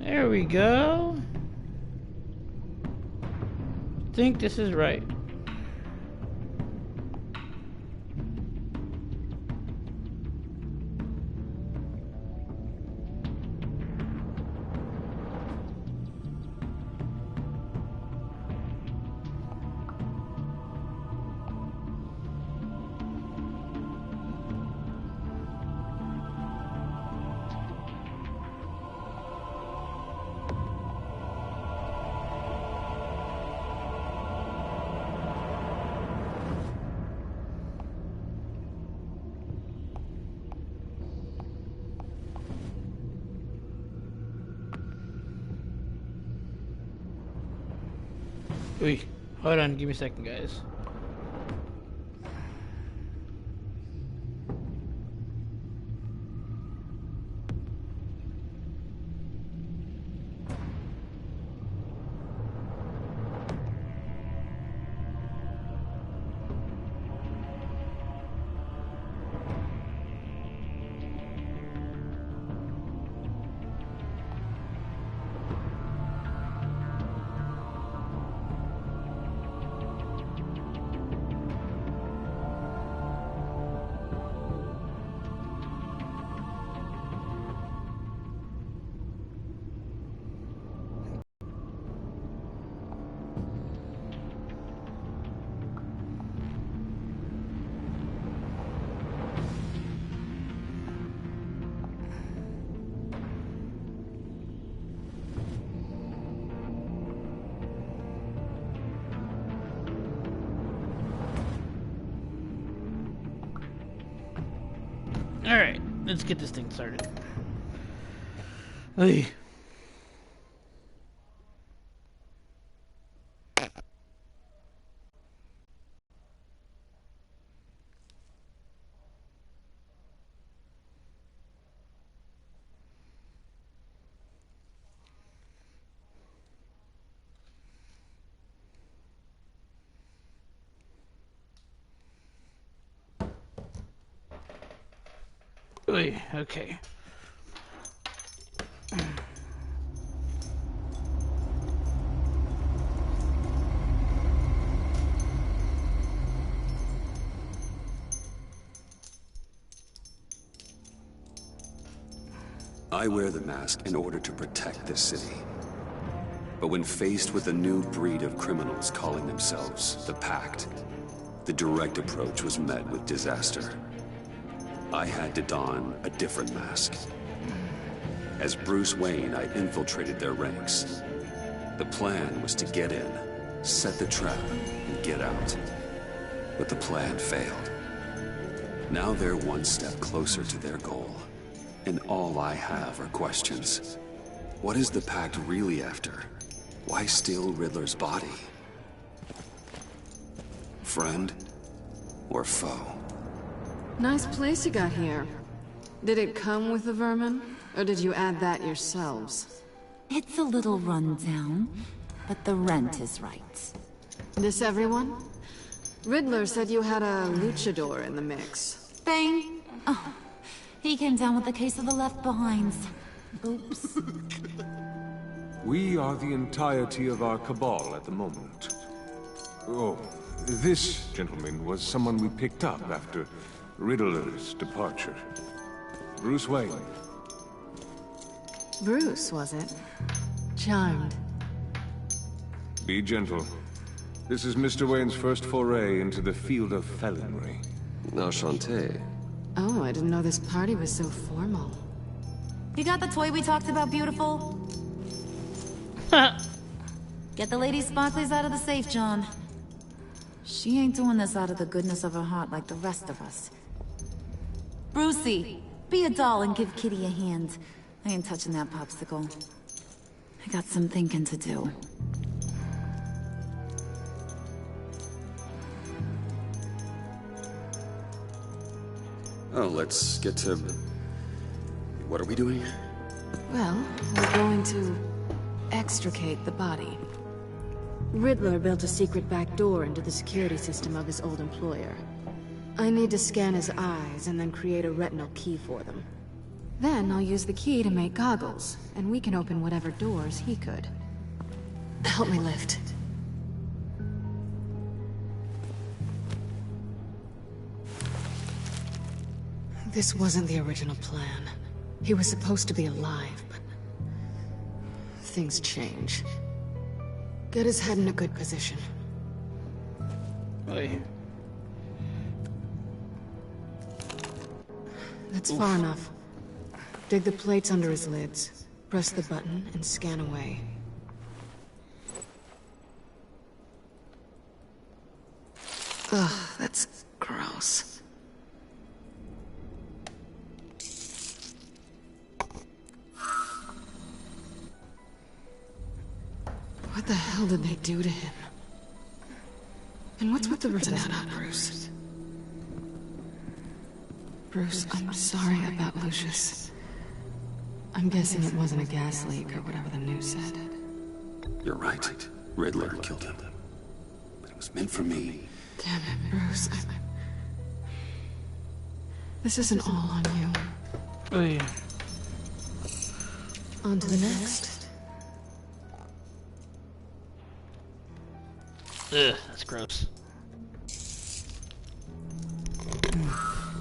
There we go. Think this is right. Wait, hold on, give me a second, guys. Alright, let's get this thing started. Hey. Okay. I wear the mask in order to protect this city. But when faced with a new breed of criminals calling themselves the Pact, the direct approach was met with disaster. I had to don a different mask. As Bruce Wayne, I infiltrated their ranks. The plan was to get in, set the trap, and get out. But the plan failed. Now they're one step closer to their goal. And all I have are questions. What is the Pact really after? Why steal Riddler's body? Friend or foe? Nice place you got here. Did it come with the vermin, or did you add that yourselves? It's a little rundown, but the rent is right. This everyone? Riddler said you had a luchador in the mix. Bang! Oh, he came down with a case of the Left Behinds. Oops. We are the entirety of our cabal at the moment. Oh, this gentleman was someone we picked up after Riddler's departure. Bruce Wayne. Bruce, was it? Charmed. Be gentle. This is Mr. Wayne's first foray into the field of felonry. Enchanté. Oh, I didn't know this party was so formal. You got the toy we talked about, beautiful? Get the lady sparklies out of the safe, John. She ain't doing this out of the goodness of her heart like the rest of us. Brucey, be a doll and give Kitty a hand. I ain't touching that popsicle. I got some thinking to do. Oh, let's get to... What are we doing? Well, we're going to extricate the body. Riddler built a secret back door into the security system of his old employer. I need to scan his eyes and then create a retinal key for them. Then I'll use the key to make goggles, and we can open whatever doors he could. Help me lift. This wasn't the original plan. He was supposed to be alive, but things change. Get his head in a good position. Oi. That's far enough. Dig the plates under his lids. Press the button and scan away. Ugh, that's gross. What the hell did they do to him? And what's with the Rosetta, Bruce? Bruce, I'm sorry about Lucius. I'm guessing it wasn't a gas leak or whatever the news said. You're right. Riddler killed him. But it was meant for me. Damn it, Bruce. This isn't all on you. Oi. On to the next. Ugh, that's gross.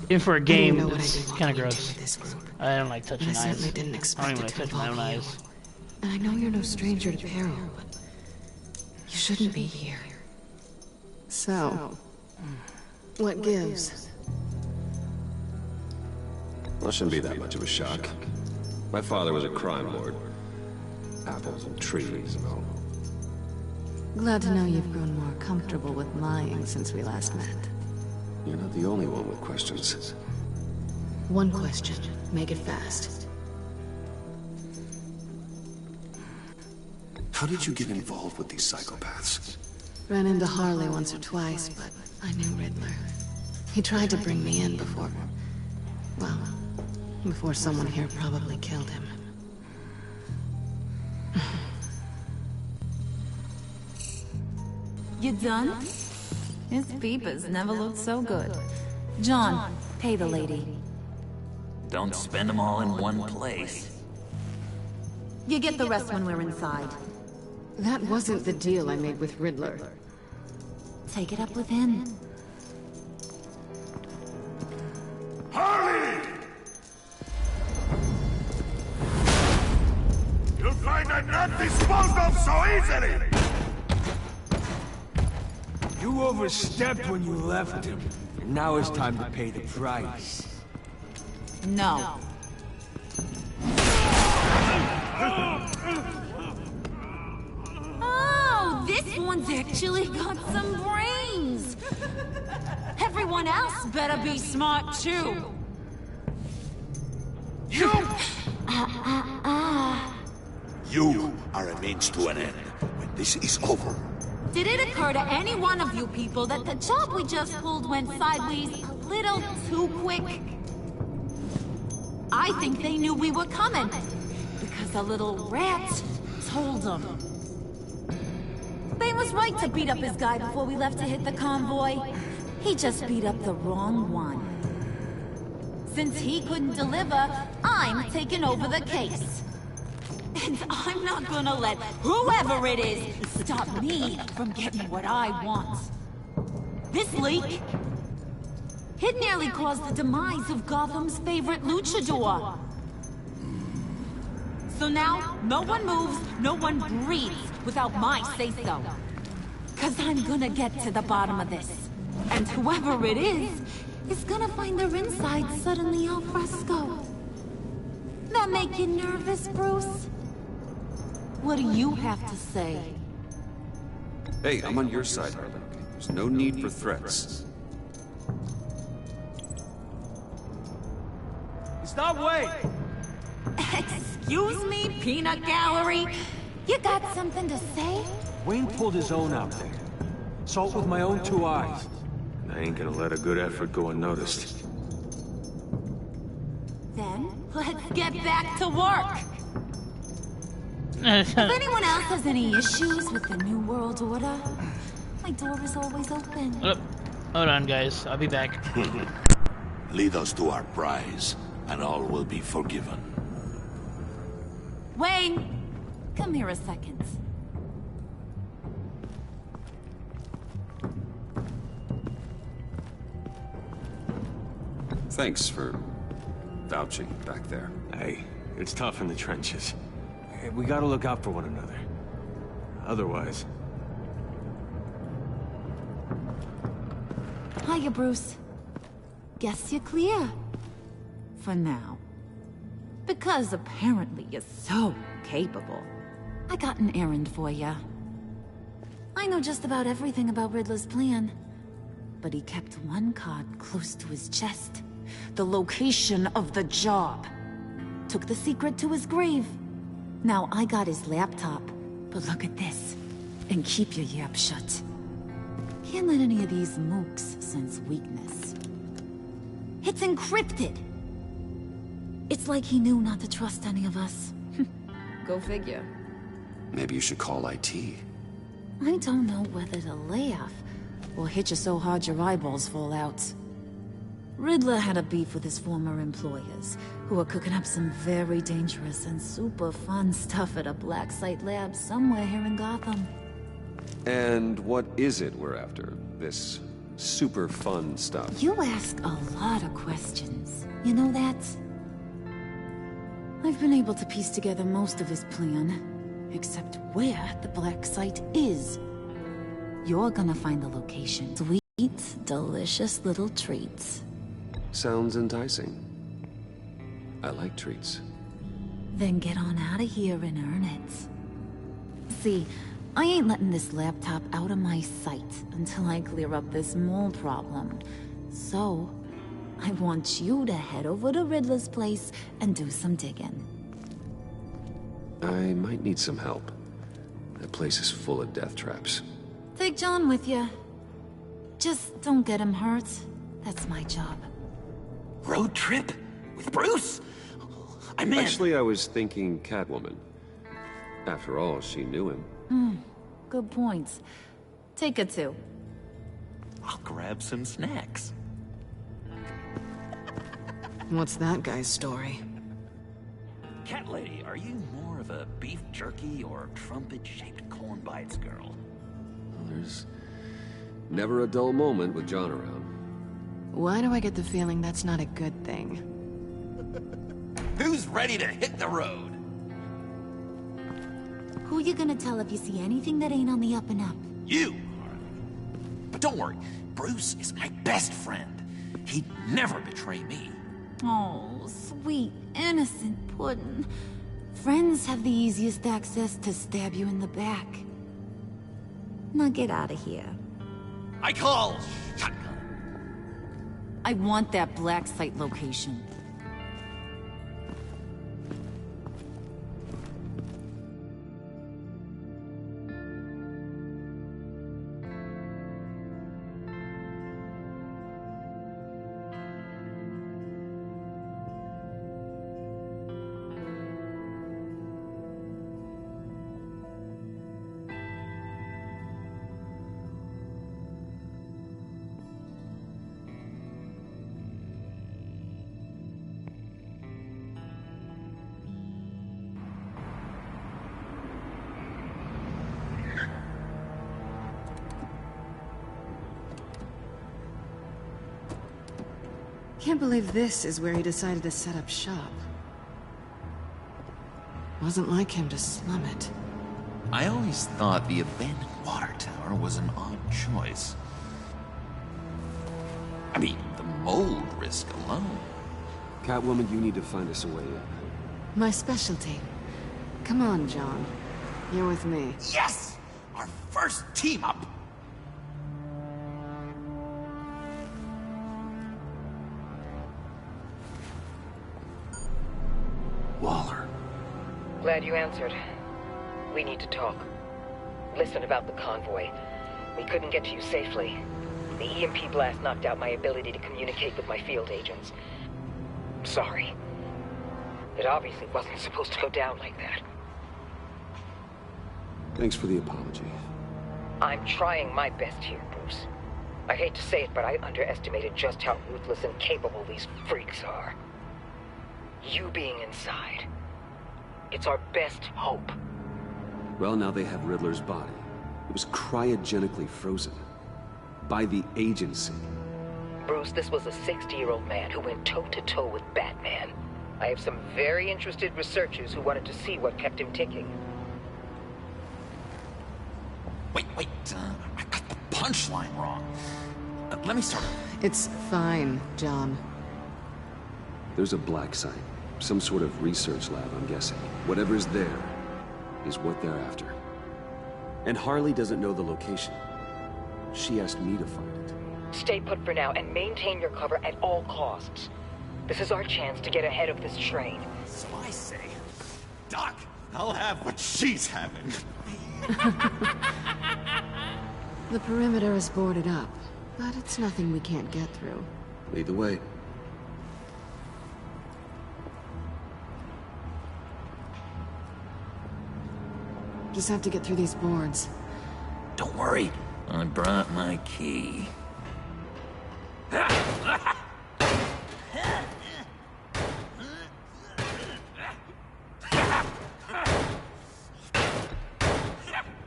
Even for a game, it's kind of gross. I don't like touching And I eyes. certainly didn't I expect don't even it like to touching my own involve you. eyes. And I know you're no stranger to peril, but you shouldn't be here. So, what gives? Well, shouldn't be that much of a shock. My father was a crime lord. Apples and trees and all. Glad to know you've grown more comfortable with lying since we last met. You're not the only one with questions. One question. Make it fast. How did you get involved with these psychopaths? Ran into Harley once or twice, but I knew Riddler. He tried to bring me in before... well, before someone here probably killed him. You done? His peepers never looked so good. John, pay the lady. Don't spend them all in one place. You get the rest when we're inside. That wasn't the deal I made with Riddler. Take it up with him. Harley! You'll find I'm not disposed of so easily! You overstepped when you left him. And now it's time to pay the price. No. Oh, this one's actually got some brains. Everyone else better be smart too. You! You are a means to an end. When this is over, Did it occur to any one of you people that the job we just pulled went sideways a little too quick? I think they knew we were coming, because a little rat told them. Bane was right to beat up his guy before we left to hit the convoy. He just beat up the wrong one. Since he couldn't deliver, I'm taking over the case. And I'm not gonna let whoever it is stop me from getting what I want. This leak, it nearly caused the demise of Gotham's favorite luchador. So now, no one moves, no one breathes without my say-so. 'Cause I'm gonna get to the bottom of this. And whoever it is gonna find their insides suddenly al fresco. That make you nervous, Bruce? What do you have to say? Hey, I'm on your side, Harley. There's no need for threats. Stop, wait! Excuse me, peanut gallery? You got something to say? Wayne pulled his own out there. Saw it with my own two eyes. I ain't gonna let a good effort go unnoticed. Then, let's get back to work. If anyone else has any issues with the New World Order, my door is always open. Hold on, guys. I'll be back. lead us to our prize. and all will be forgiven. Wayne, come here a second. Thanks for vouching back there. Hey, it's tough in the trenches. We gotta look out for one another. Otherwise... Hiya, Bruce. Guess you're clear. For now. Because apparently you're so capable. I got an errand for ya. I know just about everything about Riddler's plan. But he kept one card close to his chest. The location of the job. Took the secret to his grave. Now I got his laptop. But look at this. And keep your yap shut. Can't let any of these mooks sense weakness. It's encrypted! It's like he knew not to trust any of us. Go figure. Maybe you should call IT. I don't know whether to laugh or hit you so hard your eyeballs fall out. Riddler had a beef with his former employers, who were cooking up some very dangerous and super fun stuff at a black site lab somewhere here in Gotham. And what is it we're after? This super fun stuff? You ask a lot of questions. You know that? I've been able to piece together most of his plan, except where the black site is. You're gonna find the location. Sweet, delicious little treats. Sounds enticing. I like treats. Then get on out of here and earn it. See, I ain't letting this laptop out of my sight until I clear up this mole problem. So, I want you to head over to Riddler's place and do some digging. I might need some help. That place is full of death traps. Take John with you. Just don't get him hurt. That's my job. Road trip? With Bruce? I'm in. Actually, I was thinking Catwoman. After all, she knew him. Good points. Take it too. I'll grab some snacks. What's that guy's story? Cat lady, are you more of a beef jerky or trumpet-shaped corn bites girl? There's never a dull moment with John around. Why do I get the feeling that's not a good thing? Who's ready to hit the road? Who you gonna tell if you see anything that ain't on the up and up? You are. But don't worry, Bruce is my best friend. He'd never betray me. Oh, sweet, innocent puddin'. Friends have the easiest access to stab you in the back. Now get out of here. I call shotgun. I want that black site location. Can't believe this is where he decided to set up shop. Wasn't like him to slum it. I always thought the abandoned water tower was an odd choice. I mean, the mold risk alone. Catwoman, you need to find us a way in. My specialty. Come on, John. You're with me. Yes! Our first team up! Waller. Glad you answered. We need to talk. Listen about the convoy. We couldn't get to you safely. The EMP blast knocked out my ability to communicate with my field agents. Sorry. It obviously wasn't supposed to go down like that. Thanks for the apology. I'm trying my best here, Bruce. I hate to say it, but I underestimated just how ruthless and capable these freaks are. You being inside. It's our best hope. Well, now they have Riddler's body. It was cryogenically frozen. By the agency. Bruce, this was a 60-year-old man who went toe-to-toe with Batman. I have some very interested researchers who wanted to see what kept him ticking. Wait, I got the punchline wrong. Let me start. It's fine, John. There's a black site. Some sort of research lab, I'm guessing. Whatever's there is what they're after. And Harley doesn't know the location. She asked me to find it. Stay put for now and maintain your cover at all costs. This is our chance to get ahead of this train. So I say, Doc, I'll have what she's having. The perimeter is boarded up, but it's nothing we can't get through. Lead the way. Just have to get through these boards. Don't worry, I brought my key.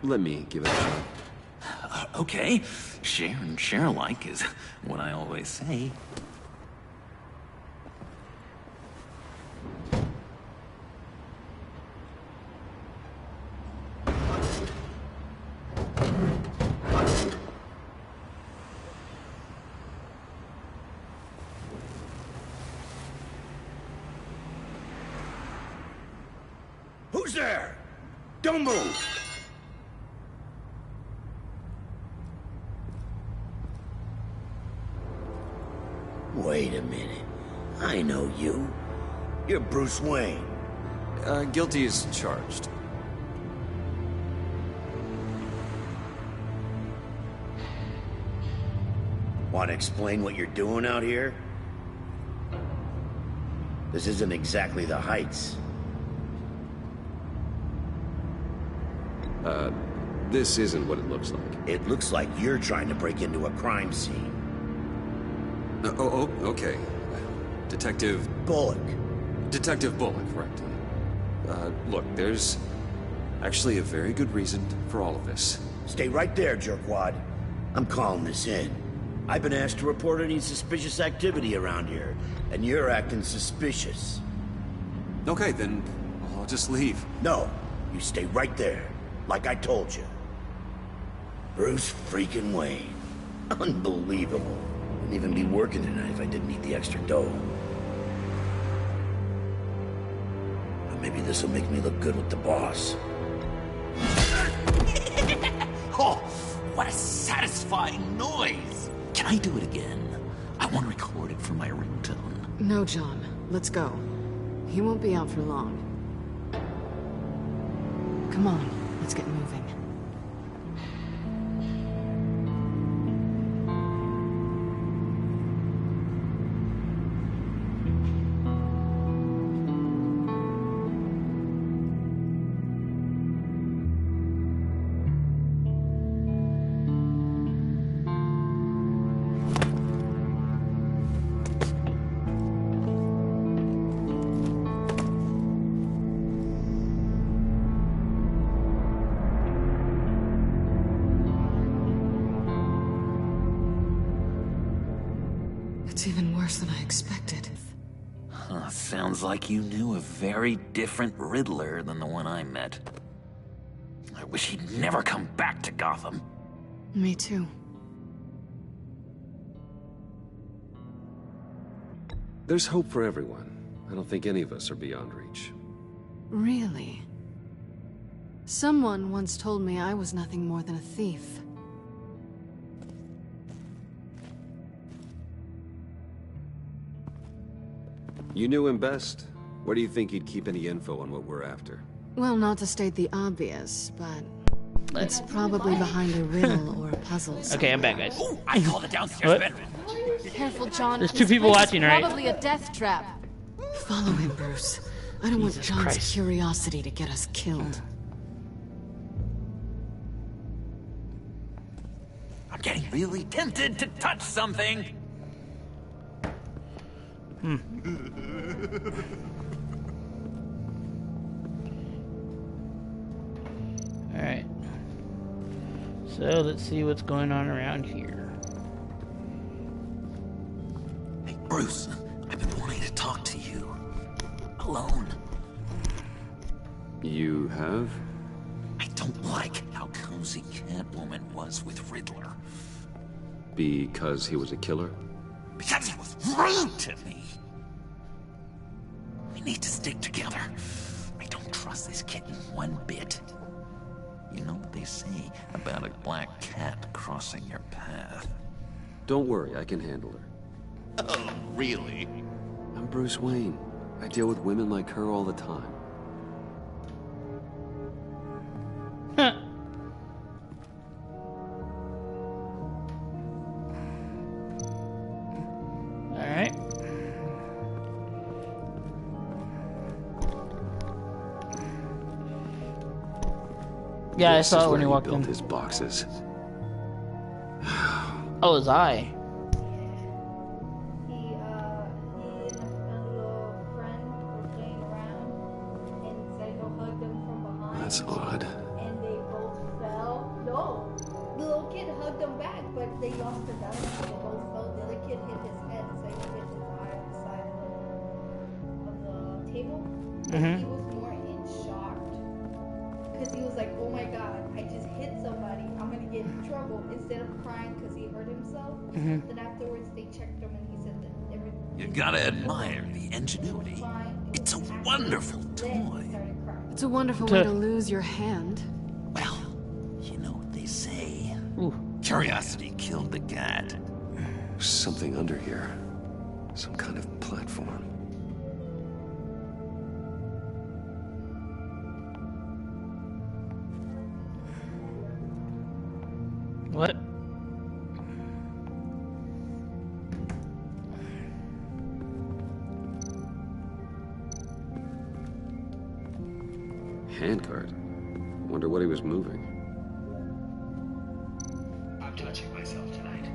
Let me give it a shot. Okay, share and share alike is what I always say. Who's there? Don't move! Wait a minute. I know you. You're Bruce Wayne. Guilty as charged. Want to explain what you're doing out here? This isn't exactly the Heights. This isn't what it looks like. It looks like you're trying to break into a crime scene. Okay. Detective... Bullock. Detective Bullock, right. Look, there's actually a very good reason for all of this. Stay right there, jerkwad. I'm calling this in. I've been asked to report any suspicious activity around here, and you're acting suspicious. Okay, then I'll just leave. No, you stay right there, like I told you. Bruce freaking Wayne. Unbelievable. Wouldn't even be working tonight if I didn't need the extra dough. But maybe this will make me look good with the boss. Oh, what a satisfying noise! Can I do it again? I want to record it for my ringtone. No, John. Let's go. He won't be out for long. Come on, let's get moving. It's even worse than I expected. Sounds like you knew a very different Riddler than the one I met. I wish he'd never come back to Gotham. Me too. There's hope for everyone. I don't think any of us are beyond reach. Really? Someone once told me I was nothing more than a thief. You knew him best. Where do you think he'd keep any info on what we're after? Well, not to state the obvious, but it's probably behind a riddle or a puzzle. Okay, I'm back, guys. Ooh, I call the downstairs What? bedroom. Careful, John. There's two people watching, right? Probably a death trap. Follow him, Bruce. I don't want Jesus John's Christ. curiosity to get us killed. I'm getting really tempted to touch something. Alright. So let's see what's going on around here. Hey, Bruce, I've been wanting to talk to you. Alone. You have? I don't like how cozy Catwoman was with Riddler. Because he was a killer? Because he was rude to me. We need to stick together. I don't trust this kitten one bit. You know what they say about a black cat crossing your path? Don't worry, I can handle her. Oh, really? I'm Bruce Wayne. I deal with women like her all the time. Alright. Yeah, I saw it when you walked in. His boxes. Oh, his eye. He and a little friend were playing around, and Psycho hugged them from behind. That's odd. And they both fell. No, the little kid hugged them back, but they lost their balance. They both fell. The other kid hit his head. Psycho hit his eye on the side of the table. He was more in shock because he was like, "Oh my God, I just hit somebody. I'm gonna get in trouble." Instead of crying because he hurt himself, then afterwards they checked him and he said that everything. You gotta admire the ingenuity. It's a wonderful toy. It's a wonderful way to lose your hand. Well, you know what they say. Ooh. Curiosity killed the cat. There's something under here. Some kind of platform. What? Handcart. Wonder what he was moving. I'm touching myself tonight.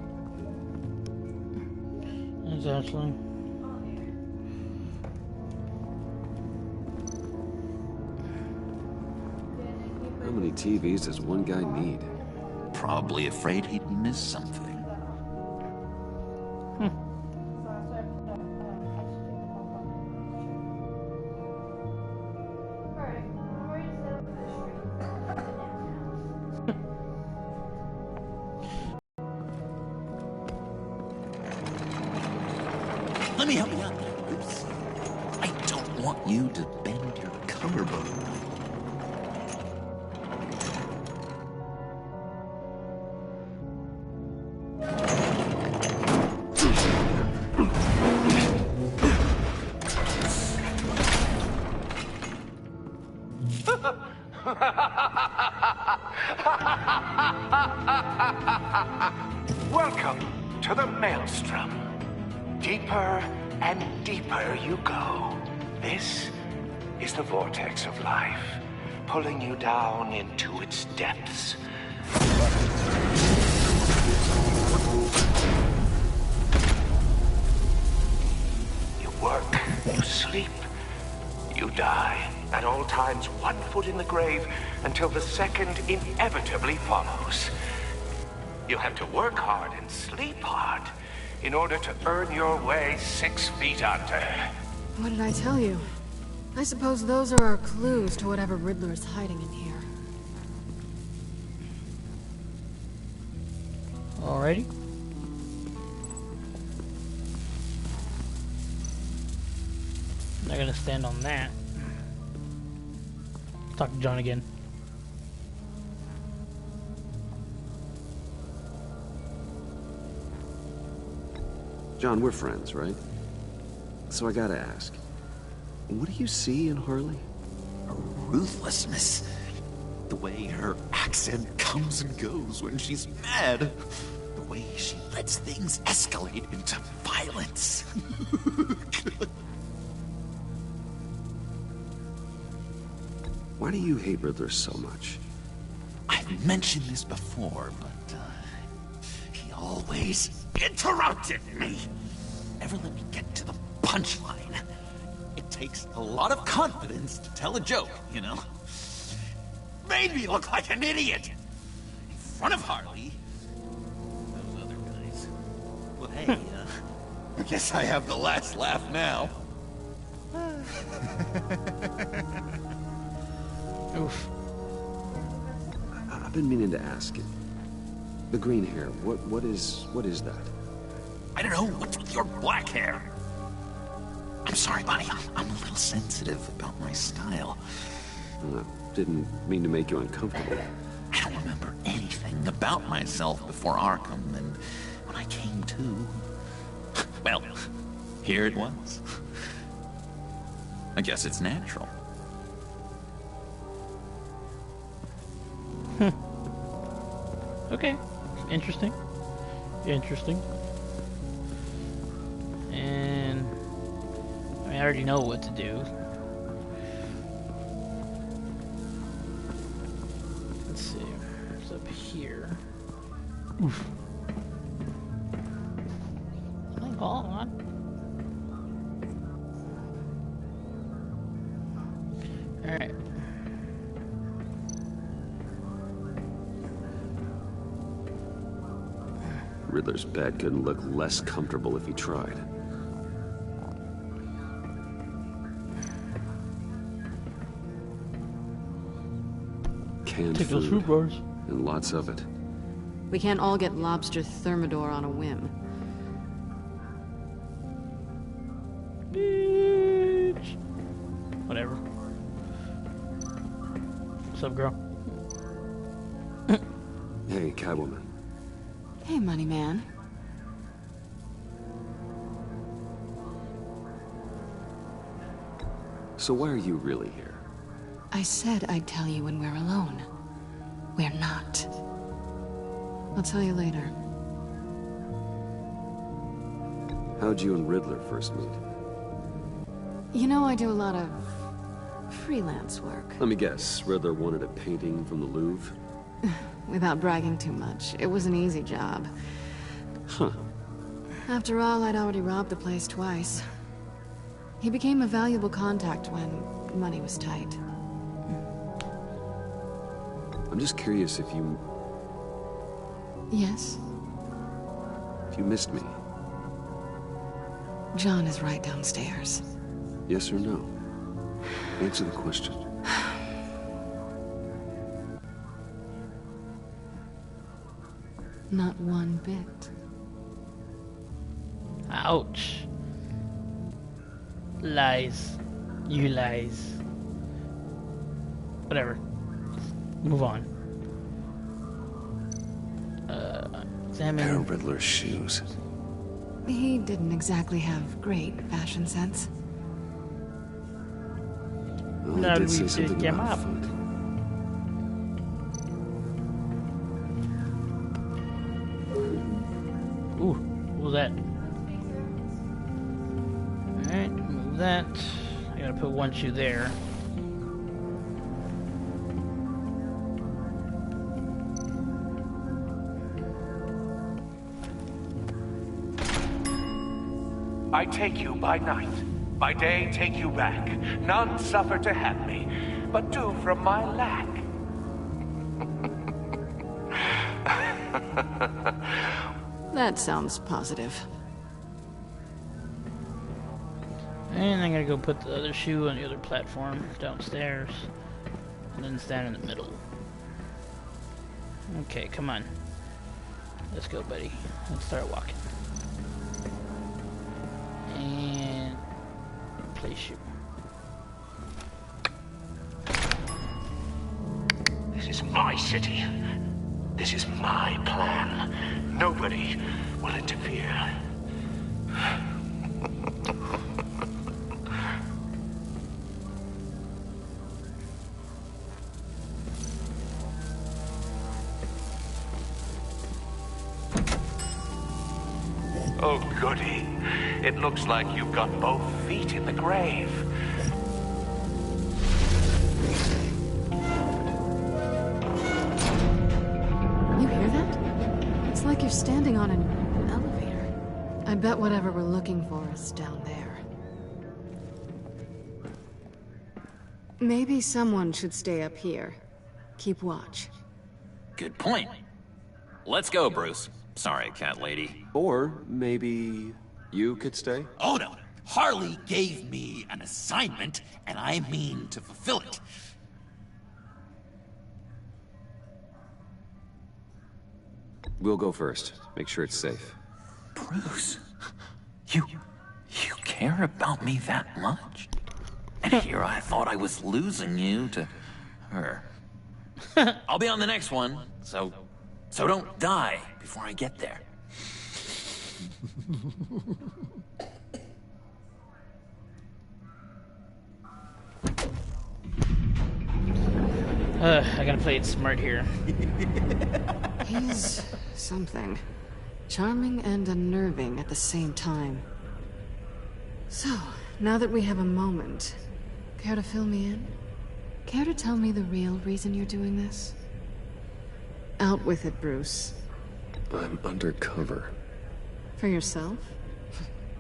Exactly. How many TVs does one guy need? Probably afraid he'd miss something. Let me help you out there, Bruce. I don't want you to bend your collarbone. Welcome to the Maelstrom. Deeper and deeper you go. This is the vortex of life, pulling you down into its depths. You work, you sleep, you die. At all times, 1 foot in the grave until the second inevitably follows. You have to work hard and sleep hard in order to earn your way 6 feet under. What did I tell you? I suppose those are our clues to whatever Riddler is hiding in here. Alrighty. Not gonna stand on that. Talk to John again. John, we're friends, right? So I gotta ask, what do you see in Harley? Her ruthlessness. The way her accent comes and goes when she's mad. The way she lets things escalate into violence. Why do you hate Riddler so much? I've mentioned this before, but he always interrupted me. Never let me get to the punchline. It takes a lot of confidence to tell a joke, you know? Made me look like an idiot! In front of Harley. Those other guys. Well, hey, I guess I have the last laugh now. Oof. I've been meaning to ask you. The green hair, what is that? I don't know, what's with your black hair? I'm sorry, Bonnie, I'm a little sensitive about my style. Didn't mean to make you uncomfortable. I don't remember anything about myself before Arkham, and when I came to... well, here it was. I guess it's natural. Okay. Interesting. Interesting. And I mean, I already know what to do. Let's see. It's up here. Oof. Hold on. Alright. Riddler's bed couldn't look less comfortable if he tried. Canned Take those food, fruit bars. and lots of it. We can't all get lobster thermidor on a whim. Bitch. Whatever. What's up, girl? Hey, Catwoman. Hey, money man. So why are you really here? I said I'd tell you when we're alone. We're not. I'll tell you later. How'd you and Riddler first meet? You know, I do a lot of freelance work. Let me guess, Riddler wanted a painting from the Louvre? Without bragging too much, it was an easy job. Huh. After all, I'd already robbed the place twice. He became a valuable contact when money was tight. I'm just curious if you... Yes? if you missed me. John is right downstairs. Yes or no? Answer the question. Not one bit. Ouch. Lies. You lies. Whatever. Move on. Examine. Pair of Riddler's shoes. He didn't exactly have great fashion sense. Well, No, he did we say something pick him about up. foot. Ooh, what was that? Alright, move that. I gotta put one shoe there. I take you by night, by day take you back. None suffer to have me, but do from my lack. That sounds positive. And I'm gonna go put the other shoe on the other platform downstairs. And then stand in the middle. Okay, come on. Let's go, buddy. Let's start walking. And place you. This is my city. This is my plan. Nobody will interfere. Oh, goody. It looks like you've got both feet in the grave. You hear that? It's like you're standing on an elevator. I bet whatever we're looking for is down there. Maybe someone should stay up here. Keep watch. Good point. Let's go, Bruce. Sorry, cat lady. Or maybe you could stay? Oh no. Harley gave me an assignment, and I mean to fulfill it. We'll go first. Make sure it's safe. Bruce, you care about me that much? And here I thought I was losing you to her. I'll be on the next one, so don't die before I get there. I gotta play it smart here. He's something. Charming and unnerving at the same time. So, now that we have a moment, care to fill me in? Care to tell me the real reason you're doing this? Out with it, Bruce. I'm undercover. For yourself?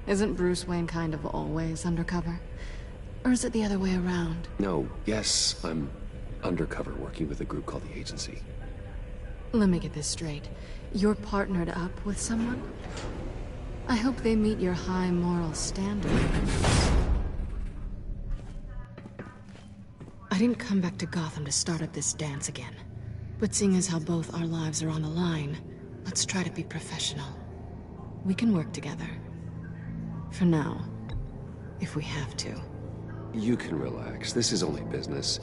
Isn't Bruce Wayne kind of always undercover? Or is it the other way around? No, yes, I'm undercover working with a group called the Agency. Let me get this straight. You're partnered up with someone? I hope they meet your high moral standard. I didn't come back to Gotham to start up this dance again. But seeing as how both our lives are on the line, let's try to be professional. We can work together. For now. If we have to. You can relax. This is only business.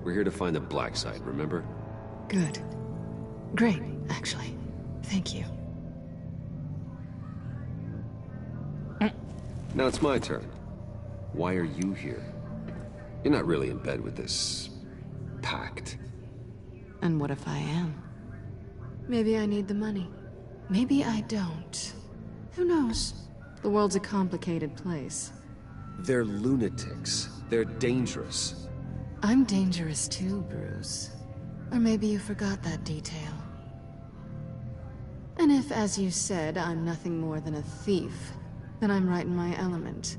We're here to find the black side, remember? Good. Great, actually. Thank you. Now it's my turn. Why are you here? You're not really in bed with this pact. And what if I am? Maybe I need the money. Maybe I don't. Who knows? The world's a complicated place. They're lunatics. They're dangerous. I'm dangerous too, Bruce. Or maybe you forgot that detail. And if, as you said, I'm nothing more than a thief, then I'm right in my element.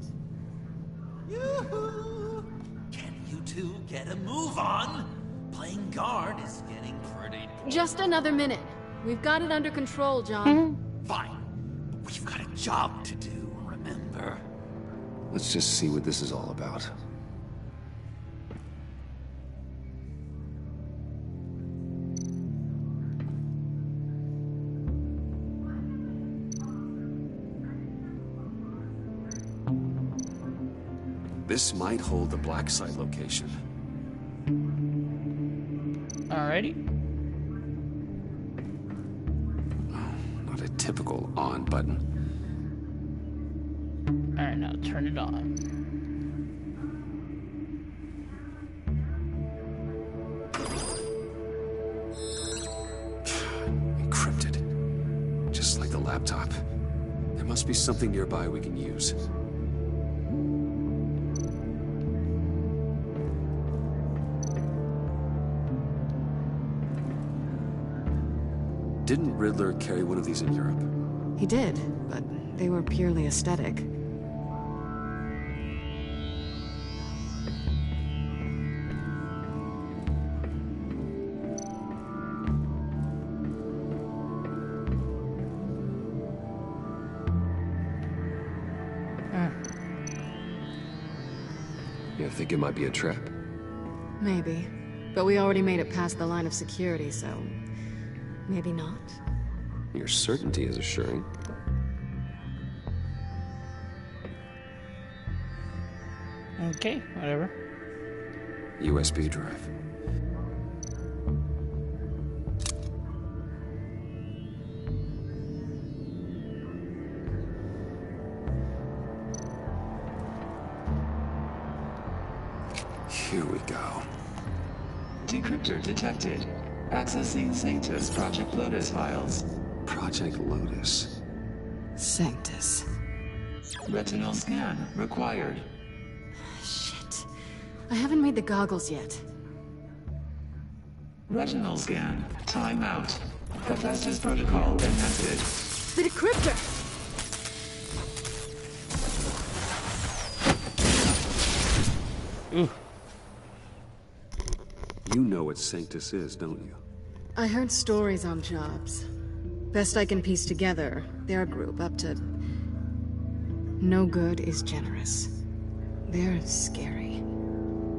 Yoo-hoo! Can you two get a move on? Playing guard is getting pretty boring. Just another minute. We've got it under control, John. Fine. We've got a job to do, remember? Let's just see what this is all about. This might hold the black site location. Alrighty. Oh, not a typical on button. Alright, now turn it on. Encrypted. Just like the laptop. There must be something nearby we can use. Didn't Riddler carry one of these in Europe? He did, but they were purely aesthetic. You think it might be a trap? Maybe. But we already made it past the line of security, so... maybe not. Your certainty is assuring. Okay, whatever. USB drive. Here we go. Decryptor detected. Accessing Sanctus Project Lotus files. Project Lotus. Sanctus. Retinal scan required. Shit. I haven't made the goggles yet. Retinal scan. Timeout. Hephaestus protocol enacted. The decryptor! Ooh. You know what Sanctus is, don't you? I heard stories on jobs. Best I can piece together, their group up to... No good is generous. They're scary.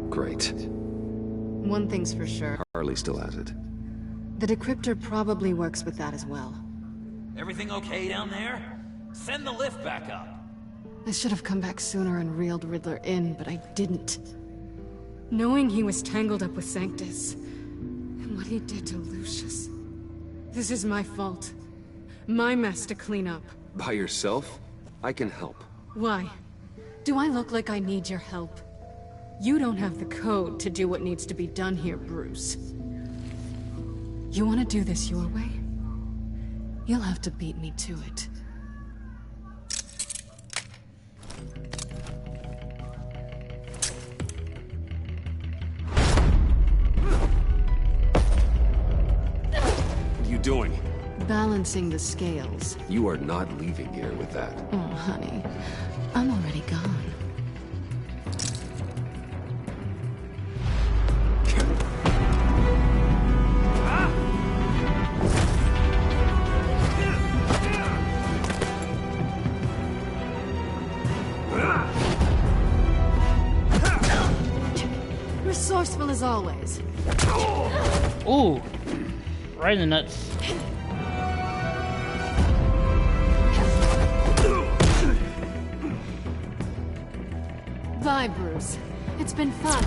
Great. One thing's for sure. Harley still has it. The decryptor probably works with that as well. Everything okay down there? Send the lift back up. I should have come back sooner and reeled Riddler in, but I didn't. Knowing he was tangled up with Sanctus, and what he did to Lucius. This is my fault. My mess to clean up. By yourself? I can help. Why? Do I look like I need your help? You don't have the code to do what needs to be done here, Bruce. You want to do this your way? You'll have to beat me to it. What are you doing? Balancing the scales. You are not leaving here with that. Oh, honey. I'm already gone. Resourceful as always. Ooh, right in the nuts. Bye, Bruce. It's been fun.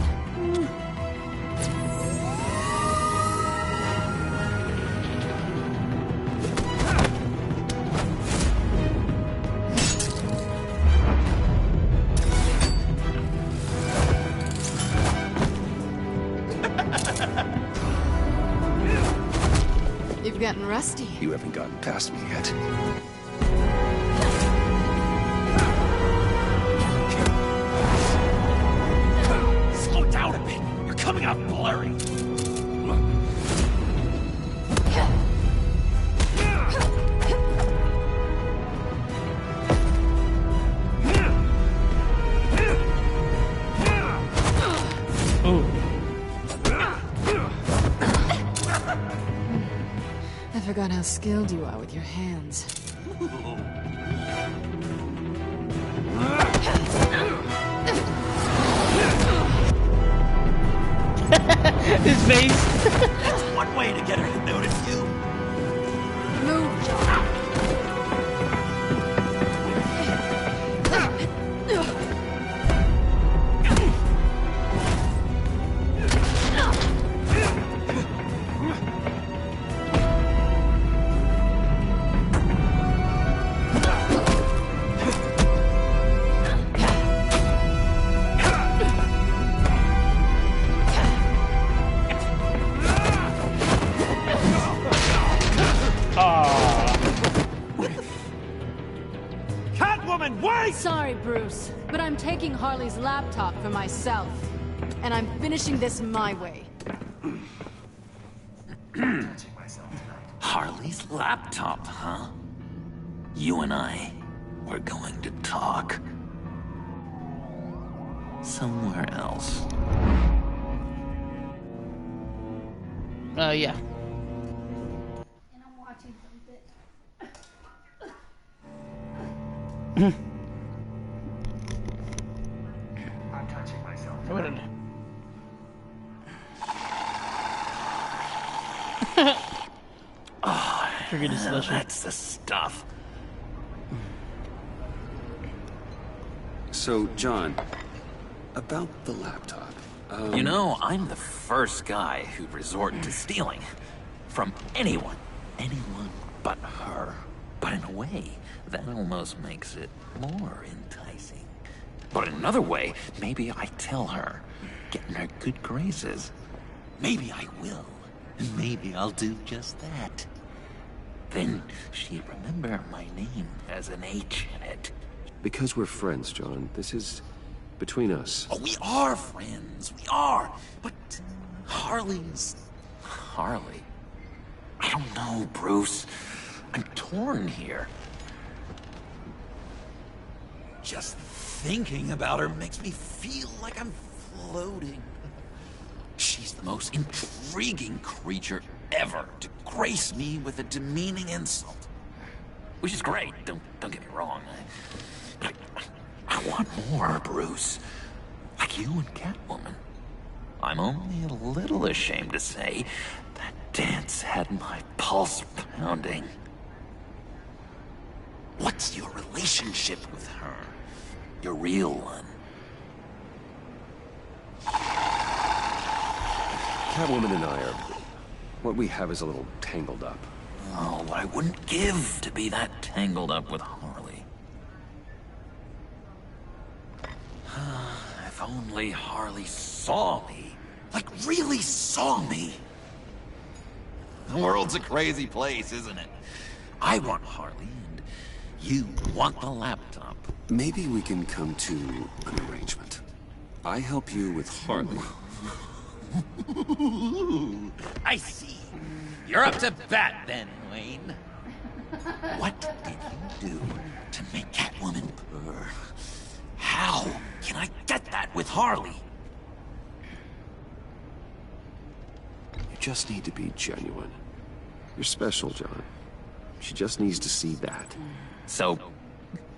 You've gotten rusty. You haven't gotten past me yet. Slow down a bit. You're coming out blurry. I forgot how skilled you are with your hands. His face. That's one way to get her to notice you. Move. Catwoman, wait! Sorry, Bruce, but I'm taking Harley's laptop for myself. And I'm finishing this my way. Harley's laptop, huh? You and I, we're going to talk. Somewhere else. Yeah. And I'm watching something. I'm touching myself. What did... Oh, Forget his slushy. that's the stuff. So, John, about the laptop. You know, I'm the first guy who'd resort to stealing. From anyone. Anyone but her. But in a way, that almost makes it more enticing. But in another way, maybe I tell her, get in her good graces. Maybe I will. And maybe I'll do just that. Then she'd remember my name has an H in it. Because we're friends, John. This is between us. Oh, we are friends. We are. But Harley's... Harley? I don't know, Bruce. I'm torn here. Just thinking about her makes me feel like I'm floating. She's the most intriguing creature ever to grace me with a demeaning insult. Which is great, don't get me wrong. But I want more, Bruce. Like you and Catwoman. I'm only a little ashamed to say that dance had my pulse pounding. What's your relationship with her? Your real one? Catwoman and I are... what we have is a little tangled up. Oh, what I wouldn't give to be that tangled up with Harley. If only Harley saw me. Like, really saw me. The world's a crazy place, isn't it? I want Harley, and you want the laptop. Maybe we can come to an arrangement. I help you with Harley. I see. You're up to bat then, Wayne. What did you do to make Catwoman purr? How can I get that with Harley? You just need to be genuine. You're special, John. She just needs to see that. So,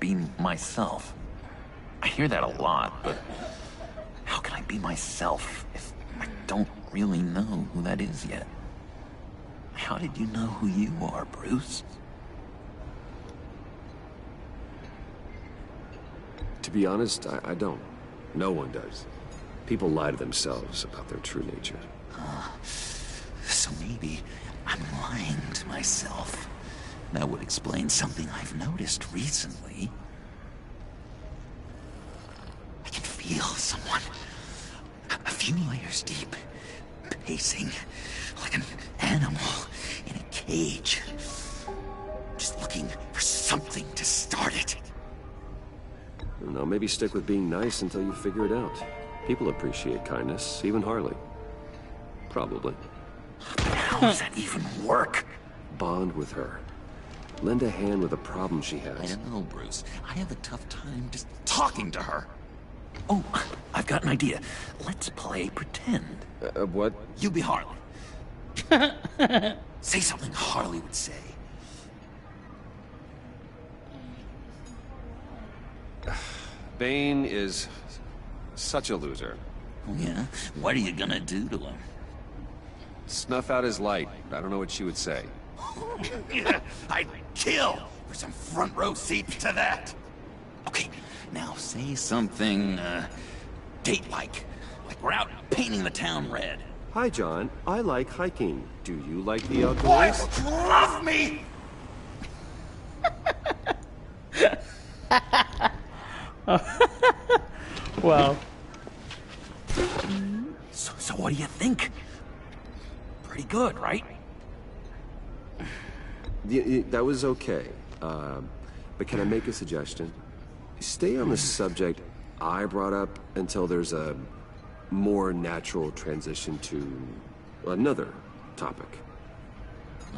be myself. I hear that a lot, but how can I be myself if I don't really know who that is yet? How did you know who you are, Bruce? To be honest, I don't. No one does. People lie to themselves about their true nature. So maybe I'm lying to myself. That would explain something I've noticed recently. I can feel someone a few layers deep, pacing like an animal in a cage. Just looking for something to start it. I don't know, maybe stick with being nice until you figure it out. People appreciate kindness, even Harley. Probably. But how does that even work? Bond with her. Lend a hand with a problem she has. I don't know, Bruce. I have a tough time just talking to her. Oh, I've got an idea. Let's play pretend. What? You be Harley. Say something Harley would say. Bane is such a loser. Yeah? What are you gonna do to him? Snuff out his light. I don't know what she would say. I'd kill for some front row seats to that. Okay, now say something, date-like. Like we're out painting the town red. Hi, John. I like hiking. Do you like the outdoors? Boy, love me! Wow. So what do you think? Pretty good, right? That was okay. But can I make a suggestion? Stay on the subject I brought up until there's a more natural transition to another topic.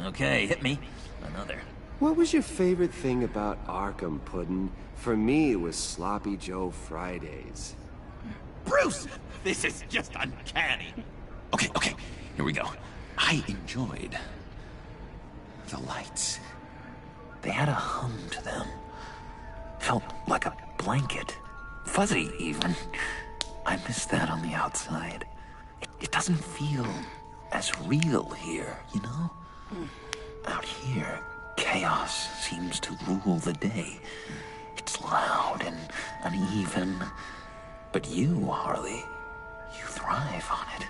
Okay, hit me. Another. What was your favorite thing about Arkham, Puddin'? For me, it was Sloppy Joe Fridays. Bruce! This is just uncanny. Okay, here we go. I enjoyed the lights. They had a hum to them. Felt like a blanket. Fuzzy, even. I miss that on the outside. It doesn't feel as real here, you know? Out here, chaos seems to rule the day. It's loud and uneven. But you, Harley, you thrive on it.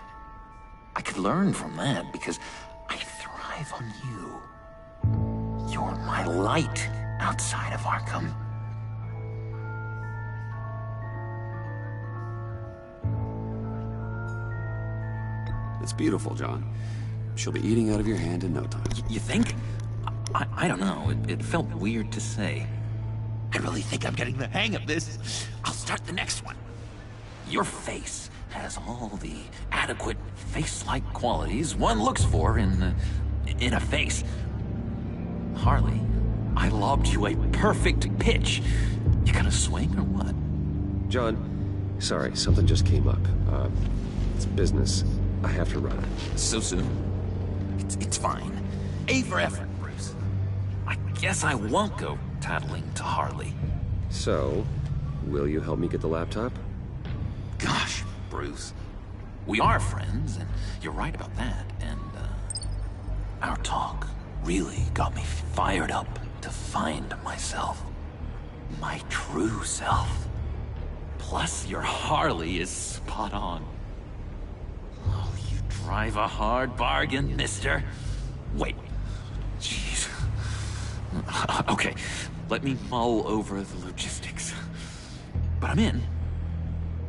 I could learn from that because I thrive on you. You're my light outside of Arkham. It's beautiful, John. She'll be eating out of your hand in no time. You think? I don't know. It felt weird to say. I really think I'm getting the hang of this. I'll start the next one. Your face has all the adequate face-like qualities one looks for in a face. Harley, I lobbed you a perfect pitch. You gonna swing or what? John, sorry, something just came up. It's business. I have to run. So soon? It's fine. A for effort, Bruce. I guess I won't go tattling to Harley. So, will you help me get the laptop? Gosh, Bruce. We are friends, and you're right about that, and, our talk really got me fired up to find myself. My true self. Plus, your Harley is spot on. Oh, you drive a hard bargain, mister. Wait. Jeez. Okay, let me mull over the logistics. But I'm in.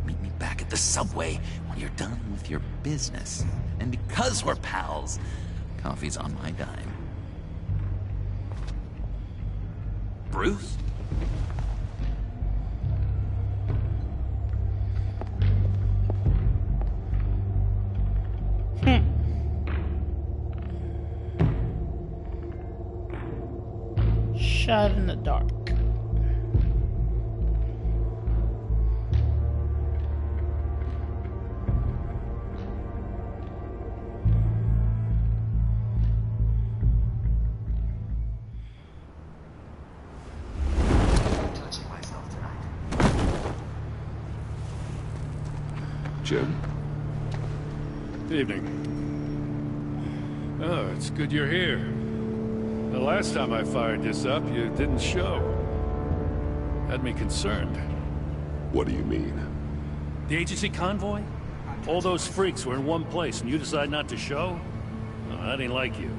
Meet me back at the subway when you're done with your business. And because we're pals, coffee's on my dime. Bruce? Shot in the dark. Jim? Evening. Oh, it's good you're here. The last time I fired this up, you didn't show. Had me concerned. What do you mean? The agency convoy? All those freaks were in one place and you decide not to show? Oh, that ain't like you.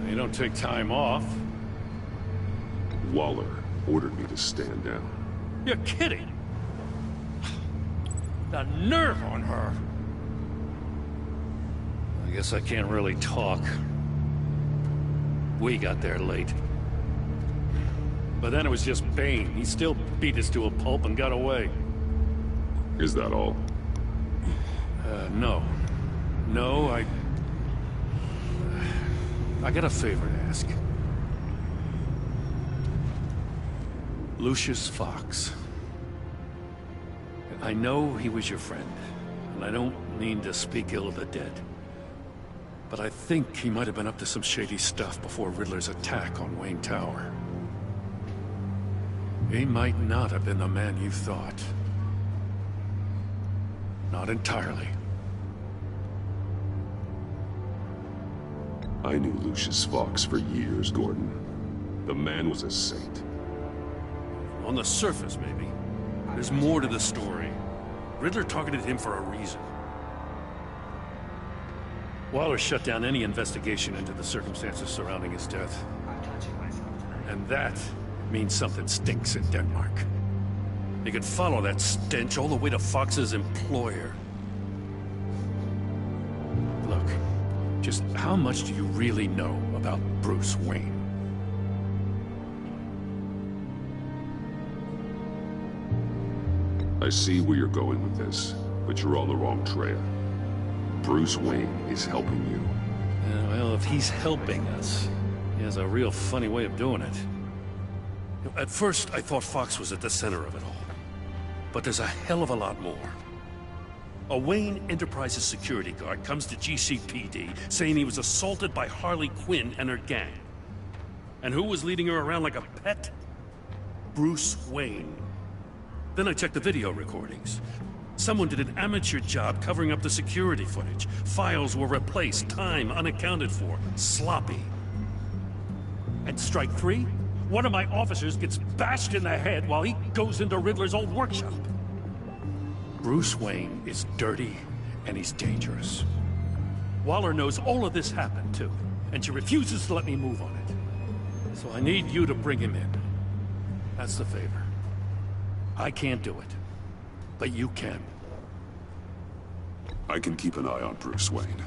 You don't take time off. Waller ordered me to stand down. You're kidding! The nerve on her! I guess I can't really talk. We got there late. But then it was just Bane. He still beat us to a pulp and got away. Is that all? No. No, I got a favor to ask. Lucius Fox. I know he was your friend, and I don't mean to speak ill of the dead. But I think he might have been up to some shady stuff before Riddler's attack on Wayne Tower. He might not have been the man you thought. Not entirely. I knew Lucius Fox for years, Gordon. The man was a saint. On the surface, maybe. There's more to the story. Riddler targeted him for a reason. Waller shut down any investigation into the circumstances surrounding his death. And that means something stinks in Denmark. They could follow that stench all the way to Fox's employer. Look, just how much do you really know about Bruce Wayne? I see where you're going with this, but you're on the wrong trail. Bruce Wayne is helping you. Well, if he's helping us, he has a real funny way of doing it. At first, I thought Fox was at the center of it all. But there's a hell of a lot more. A Wayne Enterprises security guard comes to GCPD saying he was assaulted by Harley Quinn and her gang. And who was leading her around like a pet? Bruce Wayne. Then I checked the video recordings. Someone did an amateur job covering up the security footage. Files were replaced, time unaccounted for, sloppy. And strike three? One of my officers gets bashed in the head while he goes into Riddler's old workshop. Bruce Wayne is dirty and he's dangerous. Waller knows all of this happened too, and she refuses to let me move on it. So I need you to bring him in. That's the favor. I can't do it, but you can. I can keep an eye on Bruce Wayne.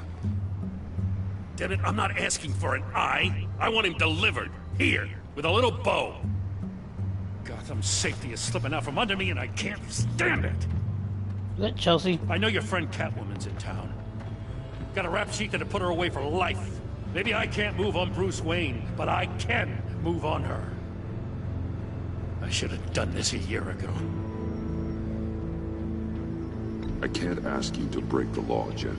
Damn it, I'm not asking for an eye. I want him delivered, here, with a little bow. Gotham safety is slipping out from under me and I can't stand it. Is that Chelsea? I know your friend Catwoman's in town. Got a rap sheet that'll put her away for life. Maybe I can't move on Bruce Wayne, but I can move on her. I should have done this a year ago. I can't ask you to break the law, Jen.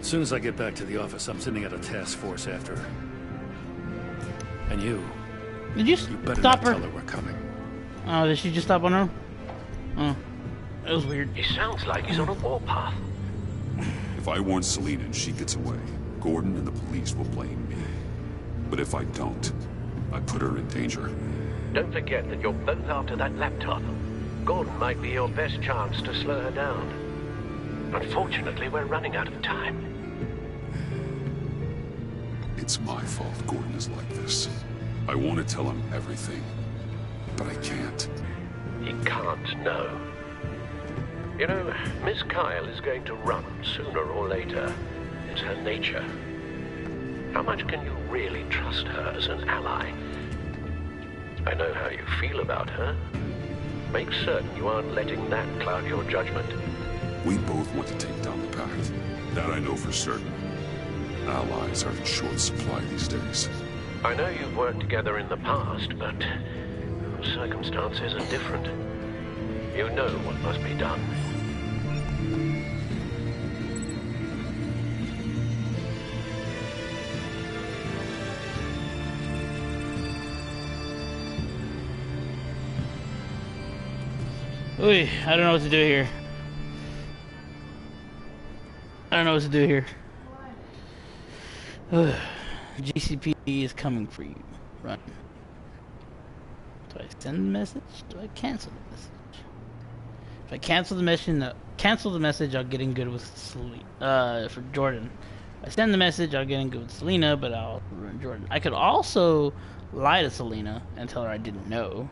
As soon as I get back to the office, I'm sending out a task force after her. And you... Did you better stop not her? tell her we're coming. Oh, did she just stop on her? Oh, that was weird. He sounds like he's on a warpath. If I warn Selina and she gets away, Gordon and the police will blame me. But if I don't, I put her in danger. Don't forget that you're both after that laptop. Gordon might be your best chance to slow her down. Unfortunately, we're running out of time. It's my fault Gordon is like this. I want to tell him everything, but I can't. He can't know. You know, Miss Kyle is going to run sooner or later. It's her nature. How much can you really trust her as an ally? I know how you feel about her. Make certain you aren't letting that cloud your judgment. We both want to take down the Pact. That I know for certain. Allies are in short supply these days. I know you've worked together in the past, but circumstances are different. You know what must be done. Oy, I don't know what to do here. I don't know what to do here. GCP is coming for you. Run. Do I send the message? Do I cancel the message? If I cancel the message, I'll get in good with Selina. For Jordan. If I send the message, I'll get in good with Selina, but I'll ruin Jordan. I could also lie to Selina and tell her I didn't know.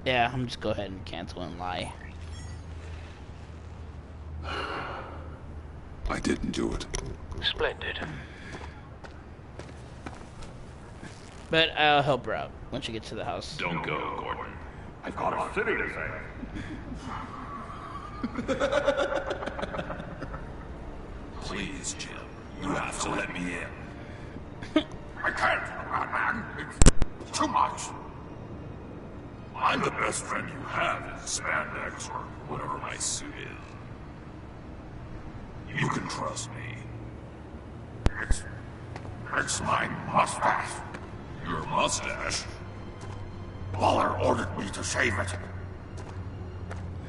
Yeah, I'm just go ahead and cancel and lie. I didn't do it. Splendid. But I'll help her out when she gets to the house. Don't go, Gordon. I've got a city to save. Please, Jim. You have to let me in. I can't, man. It's too much. I'm the best friend you have in spandex or whatever my suit is. You can trust me. It's my mustache. Your mustache? Waller ordered me to shave it.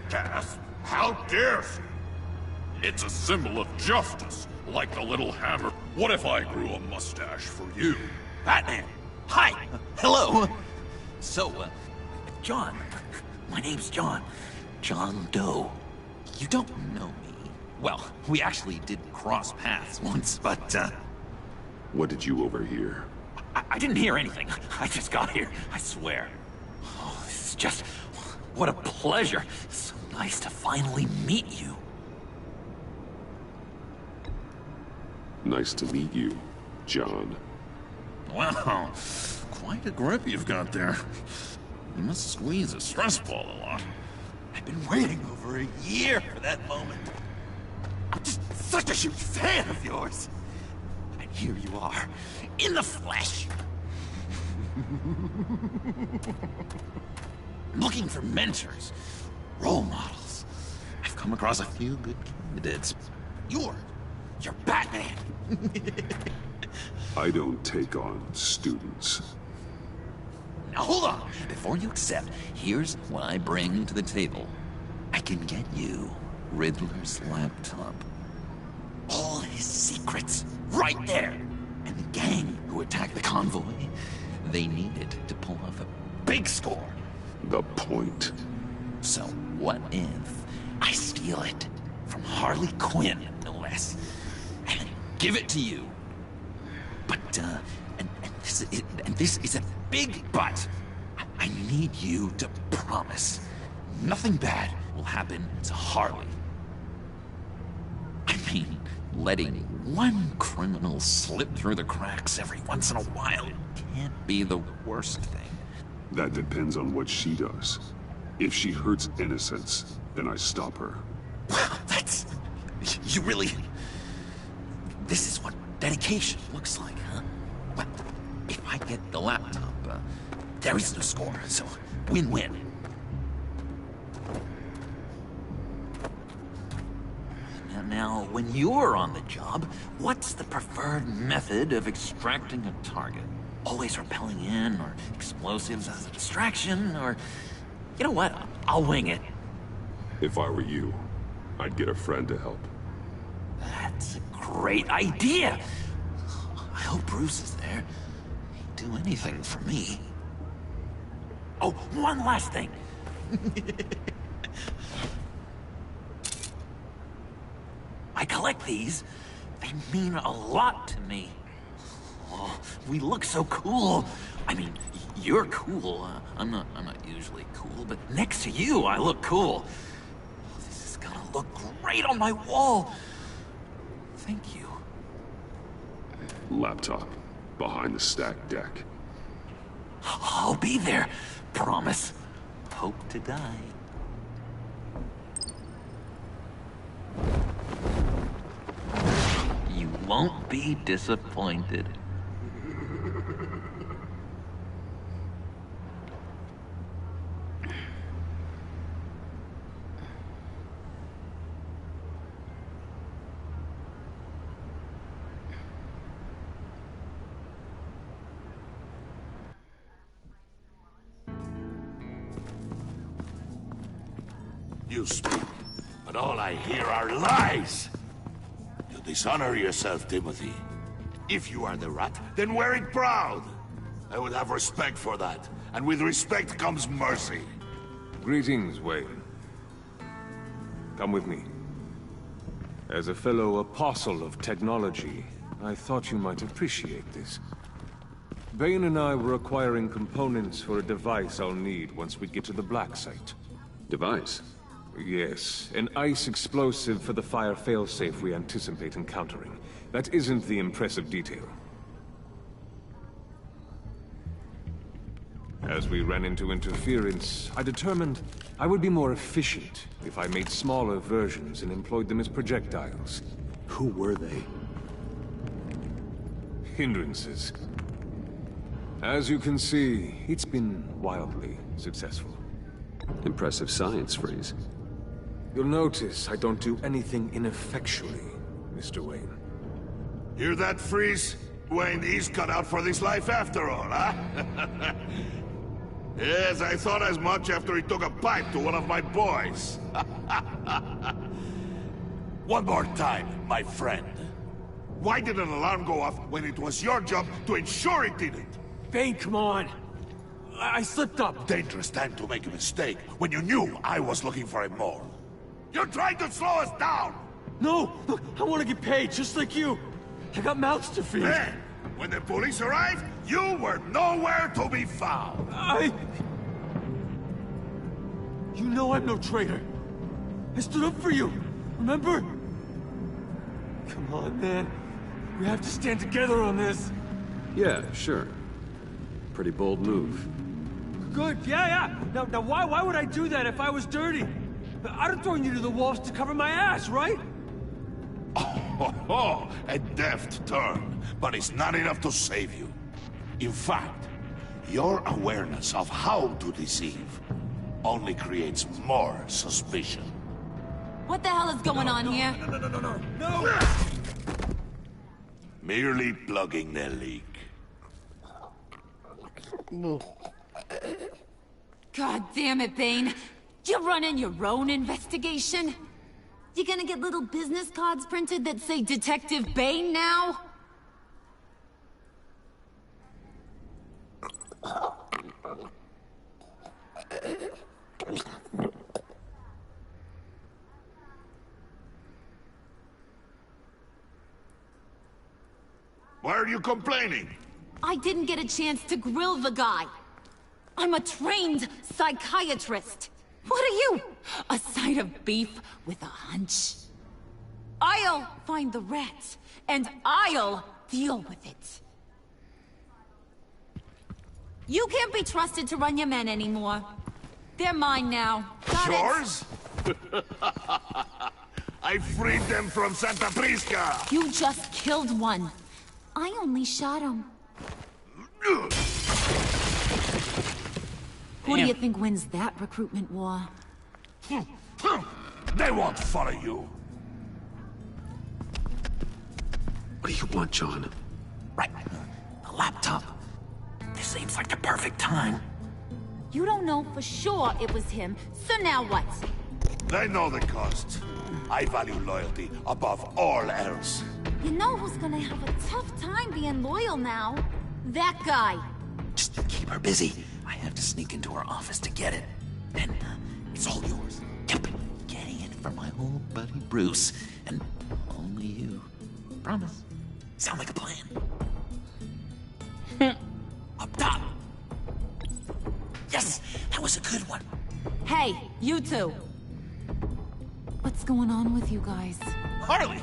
Cass, how dare she? It's a symbol of justice, like the little hammer. What if I grew a mustache for you? Batman! Hi! Hello! So, John. My name's John. John Doe. You don't know me. Well, we actually did cross paths once, but, What did you overhear? I didn't hear anything. I just got here, I swear. Oh, this is just... what a pleasure. So nice to finally meet you. Nice to meet you, John. Wow, quite a grip you've got there. You must squeeze a stress ball a lot. I've been waiting over a year for that moment. I'm just such a huge fan of yours. And here you are, in the flesh. Looking for mentors, role models. I've come across a few good candidates. You're Batman. I don't take on students. Now hold on. Before you accept, here's what I bring to the table. I can get you Riddler's laptop. All his secrets, right there. And the gang who attacked the convoy, they needed to pull off a big score. The point. So what if I steal it from Harley Quinn, no less, and give it to you? But, and this is a big but. I need you to promise nothing bad will happen to Harley. I mean, letting one criminal slip through the cracks every once in a while can't be the worst thing. That depends on what she does. If she hurts innocents, then I stop her. Wow, that's... you really... This is what dedication looks like, huh? Well, if I get the laptop, There is no score, so win-win. Now, when you're on the job, what's the preferred method of extracting a target? Always rappelling in, or explosives as a distraction, or... You know what? I'll wing it. If I were you, I'd get a friend to help. That's a great idea! I hope Bruce is there. He'd do anything for me. Oh, one last thing. I collect these. They mean a lot to me. Oh, we look so cool. I mean, you're cool. I'm not usually cool, but next to you, I look cool. Oh, this is gonna look great on my wall. Thank you. Laptop. Behind the stacked deck. I'll be there. Promise. Hope to die. You won't be disappointed. You speak, but all I hear are lies! You dishonor yourself, Timothy. If you are the rat, then wear it proud! I would have respect for that, and with respect comes mercy. Greetings, Wayne. Come with me. As a fellow apostle of technology, I thought you might appreciate this. Bane and I were acquiring components for a device I'll need once we get to the Black Site. Device? Yes, an ice explosive for the fire failsafe we anticipate encountering. That isn't the impressive detail. As we ran into interference, I determined I would be more efficient if I made smaller versions and employed them as projectiles. Who were they? Hindrances. As you can see, it's been wildly successful. Impressive science, Freeze. You'll notice I don't do anything ineffectually, Mr. Wayne. Hear that, Freeze? Wayne is cut out for this life after all, huh? Yes, I thought as much after he took a pipe to one of my boys. One more time, my friend. Why did an alarm go off when it was your job to ensure it didn't? Bane, come on! I slipped up! Dangerous time to make a mistake when you knew I was looking for him more. You're trying to slow us down! No! Look, I want to get paid, just like you! I got mouths to feed! Then, when the police arrived, you were nowhere to be found! You know I'm no traitor! I stood up for you, remember? Come on, man. We have to stand together on this! Yeah, sure. Pretty bold move. Good, yeah. Now why would I do that if I was dirty? I'd have thrown you to the wolves to cover my ass, right? Oh, a deft turn, but it's not enough to save you. In fact, your awareness of how to deceive only creates more suspicion. What the hell is going on here? No! Merely plugging the leak. God damn it, Bane. You're running your own investigation? You gonna get little business cards printed that say Detective Bane now? Why are you complaining? I didn't get a chance to grill the guy. I'm a trained psychiatrist. What are you? A side of beef with a hunch? I'll find the rat, and I'll deal with it. You can't be trusted to run your men anymore. They're mine now. Got Yours? I freed them from Santa Prisca! You just killed one. I only shot him. Who do you think wins that recruitment war? They won't follow you. What do you want, John? Right. The laptop. This seems like the perfect time. You don't know for sure it was him, so now what? They know the cost. I value loyalty above all else. You know who's gonna have a tough time being loyal now? That guy. Just keep her busy. I have to sneak into her office to get it. Then it's all yours. Yep. Getting it from my old buddy Bruce. And only you. Promise. Sound like a plan? Up top. Yes, that was a good one. Hey, you two. What's going on with you guys? Harley,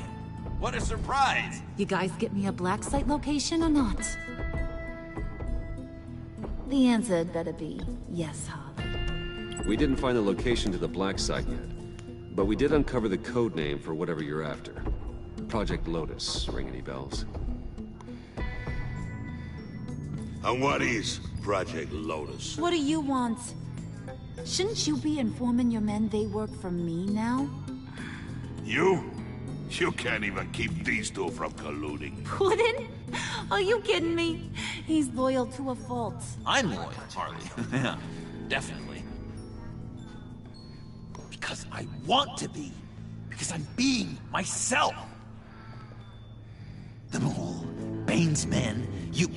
what a surprise. You guys get me a black site location or not? The answer had better be yes, Harley. We didn't find the location to the black site yet, but we did uncover the code name for whatever you're after. Project Lotus. Ring any bells? And what is Project Lotus? What do you want? Shouldn't you be informing your men they work for me now? You? You can't even keep these two from colluding. Puddin'? Are you kidding me? He's loyal to a fault. I'm loyal, Harley. Yeah, definitely. Because I want to be. Because I'm being myself. The Mole, Bane's men, you,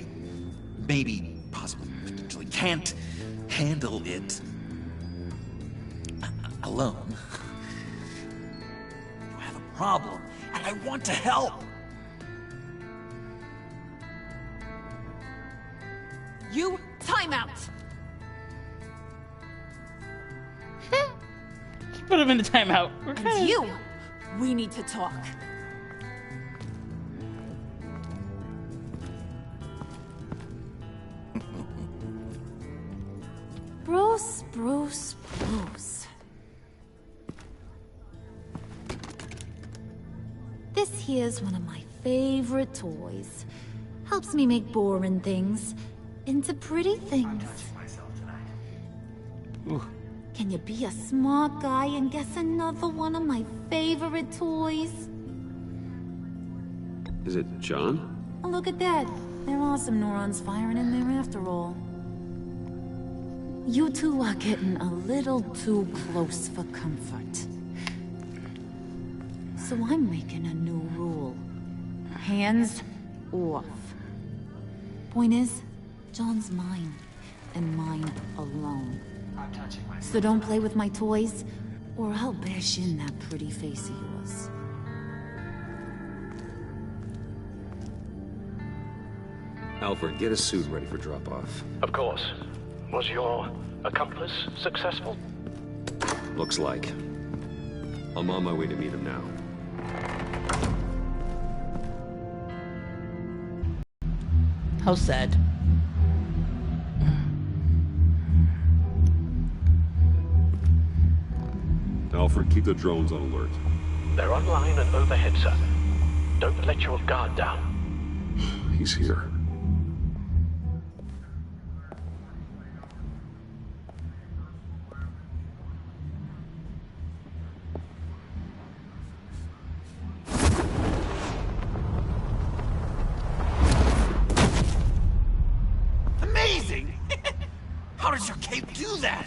maybe, possibly, potentially can't handle it alone. You have a problem, and I want to help. You, time out! Put him in the timeout. And you, we need to talk. Bruce. This here's one of my favorite toys. Helps me make boring things into pretty things. Can you be a smart guy and guess another one of my favorite toys? Is it John? Oh, look at that. There are some neurons firing in there after all. You two are getting a little too close for comfort. So I'm making a new rule. Hands off. Point is, John's mine, and mine alone. So don't play with my toys, or I'll bash in that pretty face of yours. Alfred, get a suit ready for drop-off. Of course. Was your accomplice successful? Looks like. I'm on my way to meet him now. How sad. Alfred, keep the drones on alert. They're online and overhead, sir. Don't let your guard down. He's here. Amazing! How does your cape do that?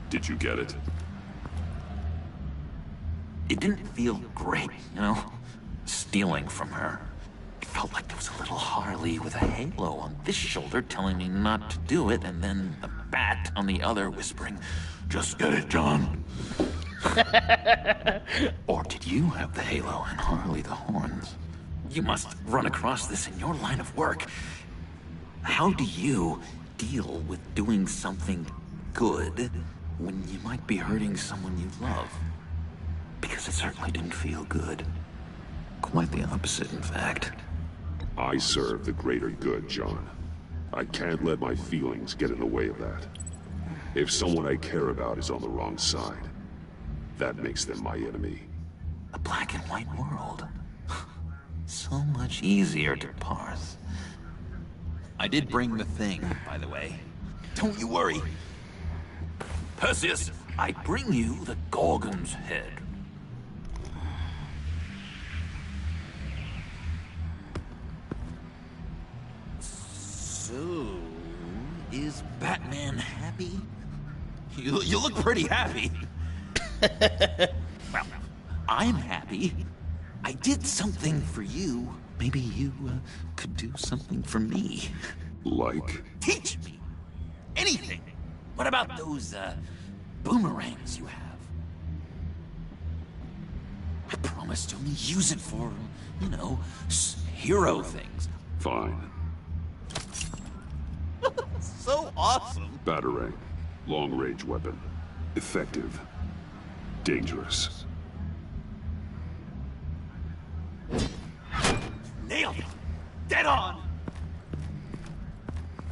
Did you get it? It didn't feel great, you know? Stealing from her. It felt like there was a little Harley with a halo on this shoulder telling me not to do it, and then the bat on the other whispering, "Just get it, John." Or did you have the halo and Harley the horns? You must run across this in your line of work. How do you deal with doing something good when you might be hurting someone you love? Because it certainly didn't feel good. Quite the opposite, in fact. I serve the greater good, John. I can't let my feelings get in the way of that. If someone I care about is on the wrong side, that makes them my enemy. A black and white world. So much easier to parse. I did bring the thing, by the way. Don't you worry. Perseus, I bring you the Gorgon's head. So, is Batman happy? You look pretty happy. Well, I'm happy. I did something for you. Maybe you could do something for me. Like? Teach me. Anything. What about those, boomerangs you have? I promise to only use it for, you know, hero things. Fine. So awesome. Batarang. Long-range weapon. Effective. Dangerous. Nailed it. Dead on.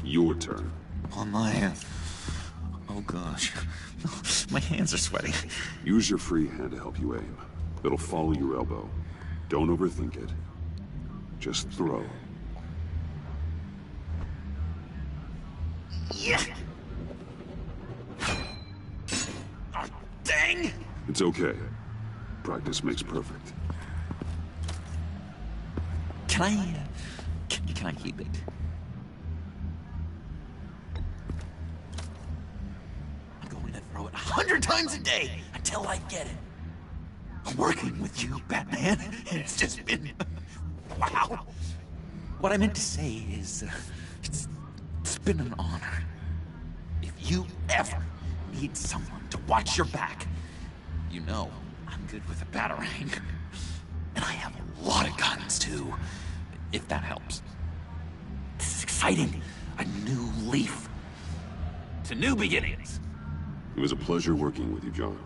Your turn. On my... Oh gosh. My hands are sweating. Use your free hand to help you aim. It'll follow your elbow. Don't overthink it. Just throw. Yeah. Oh, dang! It's okay. Practice makes perfect. Can I keep it? I'm going to throw it 100 times a day until I get it. I'm working with you, Batman, and it's just been... wow. What I meant to say is, it's been an honor. If you ever need someone to watch your back, you know I'm good with a Batarang. And I have a lot of guns, too, if that helps. This is exciting. A new leaf. To new beginnings. It was a pleasure working with you, John.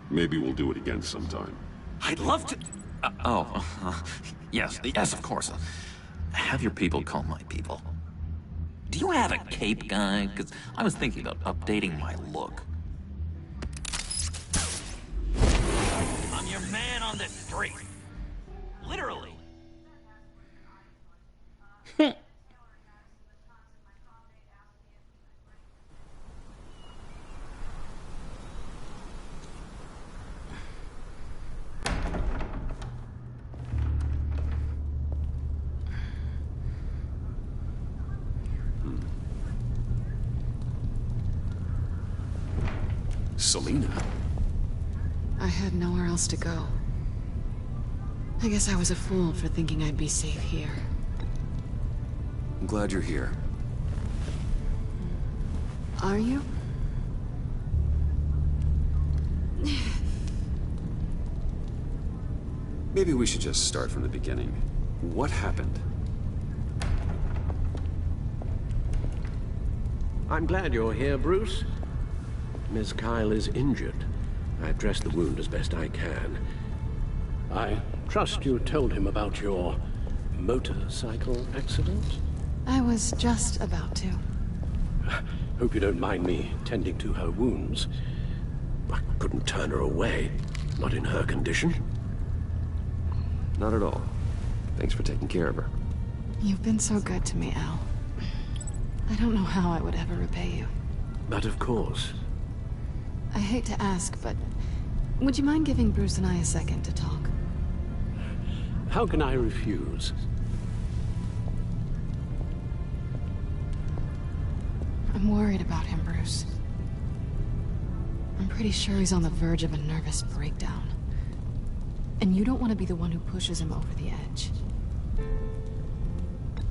Maybe we'll do it again sometime. I'd love to... yes, of course. Have your people call my people. Do you have a cape, guy? Because I was thinking about updating my look. I'm your man on the street. Literally. Selina. I had nowhere else to go. I guess I was a fool for thinking I'd be safe here. I'm glad you're here. Are you? Maybe we should just start from the beginning. What happened? I'm glad you're here, Bruce. Miss Kyle is injured. I've dressed the wound as best I can. I trust you told him about your motorcycle accident? I was just about to. Hope you don't mind me tending to her wounds. I couldn't turn her away, not in her condition. Not at all. Thanks for taking care of her. You've been so good to me, Al. I don't know how I would ever repay you. But of course. I hate to ask, but would you mind giving Bruce and I a second to talk? How can I refuse? I'm worried about him, Bruce. I'm pretty sure he's on the verge of a nervous breakdown. And you don't want to be the one who pushes him over the edge.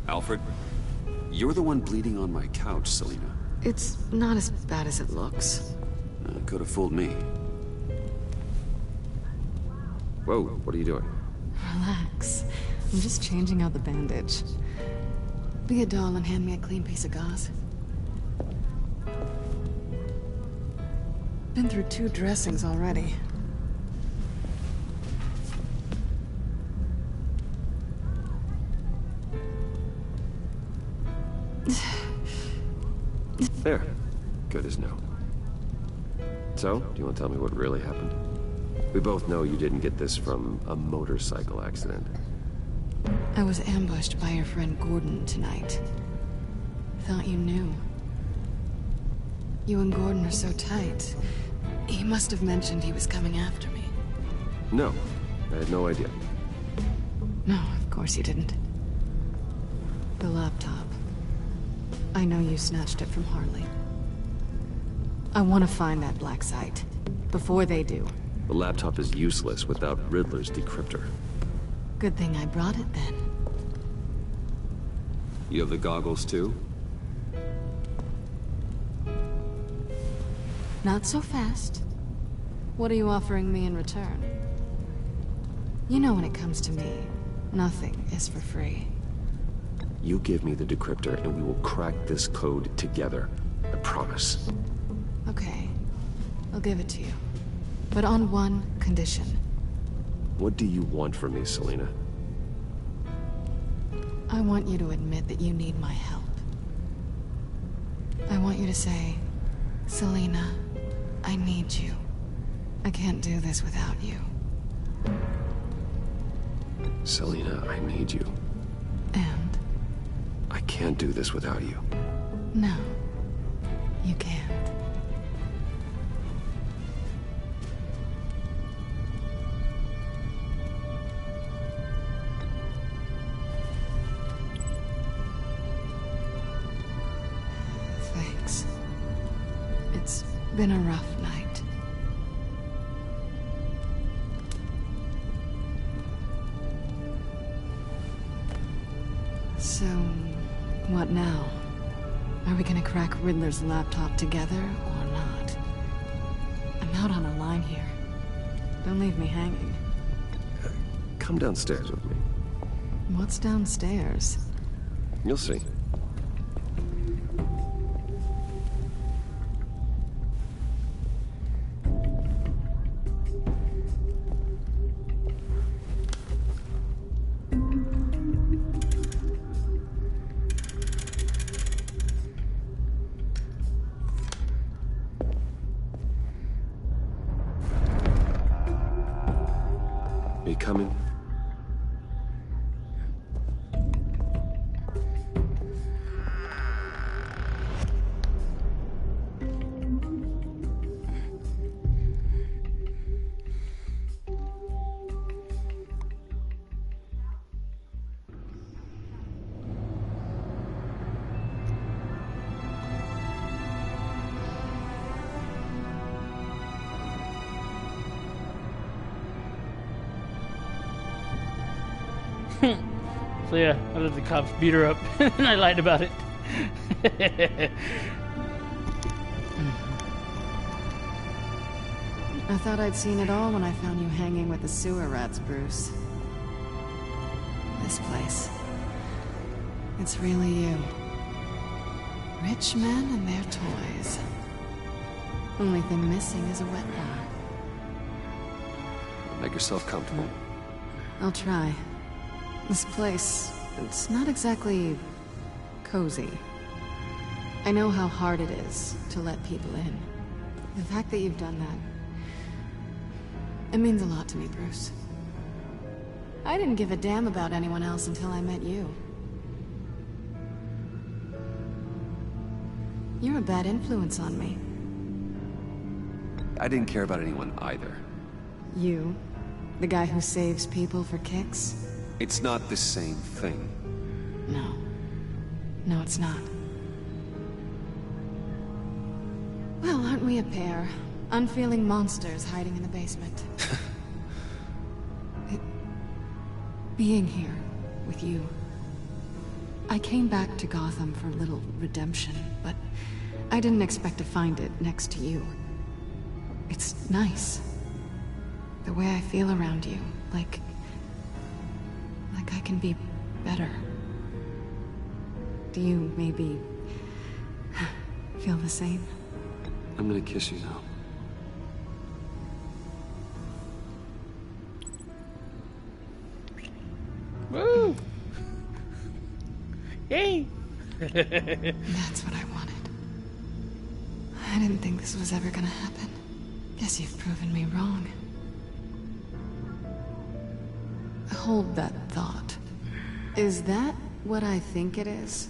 Alfred, you're the one bleeding on my couch, Selina. It's not as bad as it looks. Could have fooled me. Whoa, what are you doing? Relax. I'm just changing out the bandage. Be a doll and hand me a clean piece of gauze. Been through 2 dressings already. There. Good as new. So, do you want to tell me what really happened? We both know you didn't get this from a motorcycle accident. I was ambushed by your friend Gordon tonight. Thought you knew. You and Gordon are so tight. He must have mentioned he was coming after me. No, I had no idea. No, of course you didn't. The laptop. I know you snatched it from Harley. I want to find that black site. Before they do. The laptop is useless without Riddler's decryptor. Good thing I brought it then. You have the goggles too? Not so fast. What are you offering me in return? You know when it comes to me, nothing is for free. You give me the decryptor and we will crack this code together. I promise. Okay. I'll give it to you. But on one condition. What do you want from me, Selina? I want you to admit that you need my help. I want you to say, Selina, I need you. I can't do this without you. Selina, I need you. And? I can't do this without you. No. You can't. Thanks. It's been a rough night. So, what now? Are we gonna crack Riddler's laptop together, or not? I'm out on a line here. Don't leave me hanging. Come downstairs with me. What's downstairs? You'll see. Are you coming? So yeah, I let the cops beat her up, and I lied about it. I thought I'd seen it all when I found you hanging with the sewer rats, Bruce. This place. It's really you. Rich men and their toys. Only thing missing is a wet bar. Make yourself comfortable. I'll try. This place, it's not exactly cozy. I know how hard it is to let people in. The fact that you've done that, it means a lot to me, Bruce. I didn't give a damn about anyone else until I met you. You're a bad influence on me. I didn't care about anyone either. You? The guy who saves people for kicks? It's not the same thing. No. No, it's not. Well, aren't we a pair? Unfeeling monsters hiding in the basement. Being here with you. I came back to Gotham for a little redemption, but I didn't expect to find it next to you. It's nice. The way I feel around you, like I can be better. Do you maybe feel the same? I'm gonna kiss you now. Woo! Yay! That's what I wanted. I didn't think this was ever gonna happen. Guess you've proven me wrong. Hold that thought. Is that what I think it is?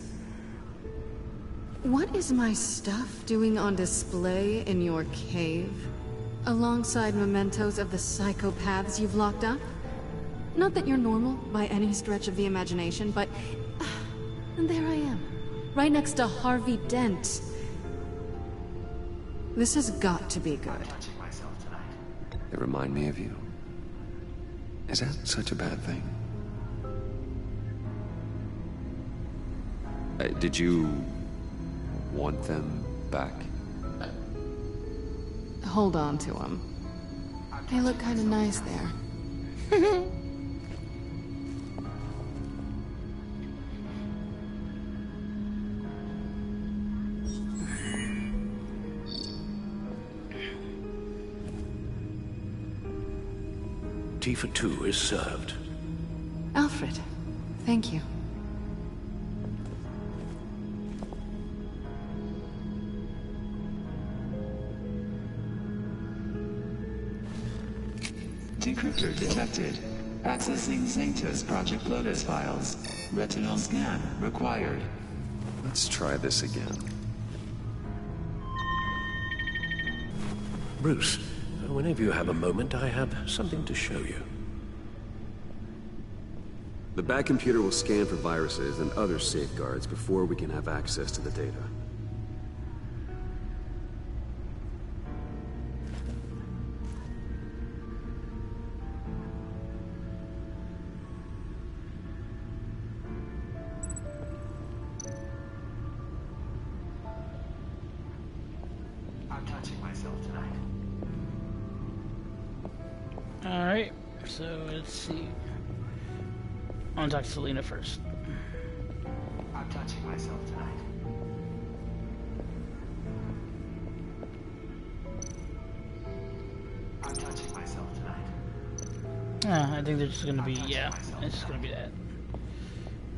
What is my stuff doing on display in your cave? Alongside mementos of the psychopaths you've locked up? Not that you're normal by any stretch of the imagination, but... and there I am, right next to Harvey Dent. This has got to be good. They remind me of you. Is that such a bad thing? Did you want them back? Hold on to them. They look kind of nice there. Tea for two is served. Alfred, thank you. Decryptor detected. Accessing Sanctus Project Lotus files. Retinal scan required. Let's try this again. Bruce, whenever you have a moment, I have something to show you. The back computer will scan for viruses and other safeguards before we can have access to the data. Alright, so let's see. I want to talk to Selina first. I'm touching myself tonight. I'm touching myself tonight. I think they're just gonna be, yeah, it's just gonna be that.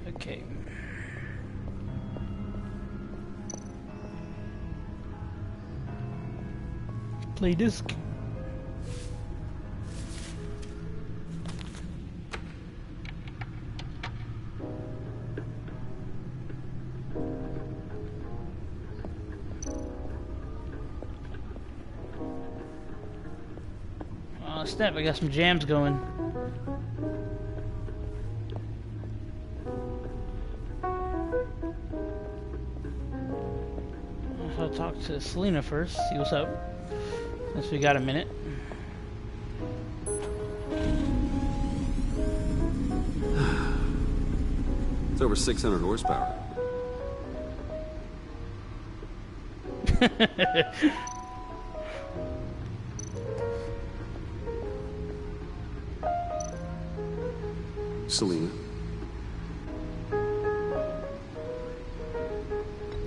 Okay. Play disc. Snap, I got some jams going. I'll talk to Selina first, see what's up. Since we got a minute. It's over 600 horsepower. Selina.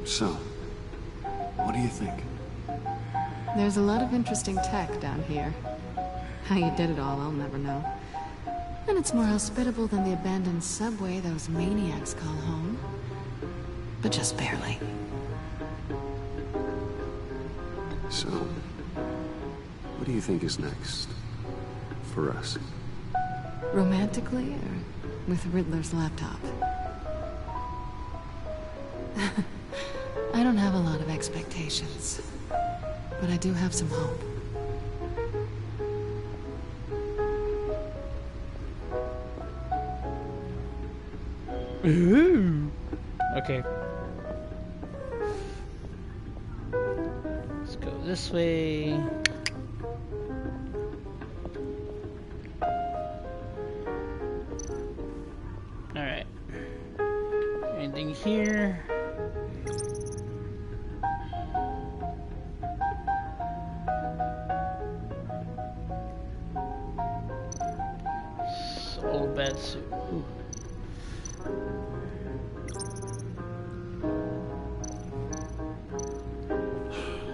So, what do you think? There's a lot of interesting tech down here. How you did it all, I'll never know. And it's more hospitable than the abandoned subway those maniacs call home. But just barely. So, what do you think is next for us? Romantically, or with Riddler's laptop? I don't have a lot of expectations, but I do have some hope. Ooh. Okay. Let's go this way. Alright. Anything here? Soul bad suit. Ooh.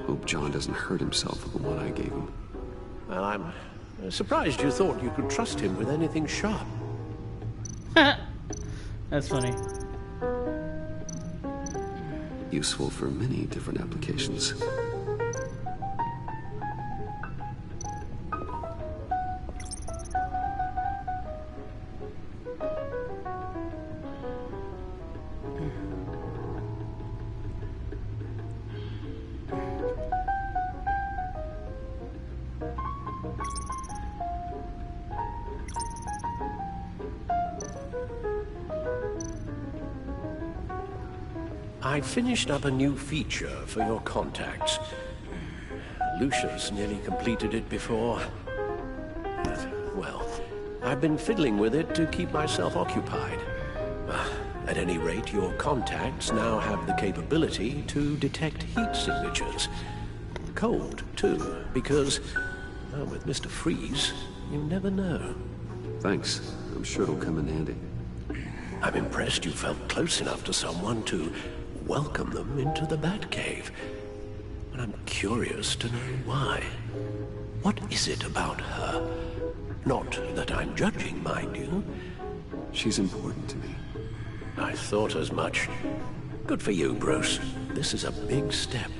Hope John doesn't hurt himself with the one I gave him. Well, I'm surprised you thought you could trust him with anything sharp. That's funny. Useful for many different applications. I finished up a new feature for your contacts. Lucius nearly completed it before. But, well, I've been fiddling with it to keep myself occupied. At any rate, your contacts now have the capability to detect heat signatures. Cold, too, because, well, with Mr. Freeze, you never know. Thanks. I'm sure it'll come in handy. I'm impressed you felt close enough to someone to welcome them into the Batcave. But I'm curious to know why. What is it about her? Not that I'm judging, mind you. She's important to me. I thought as much. Good for you, Bruce. This is a big step.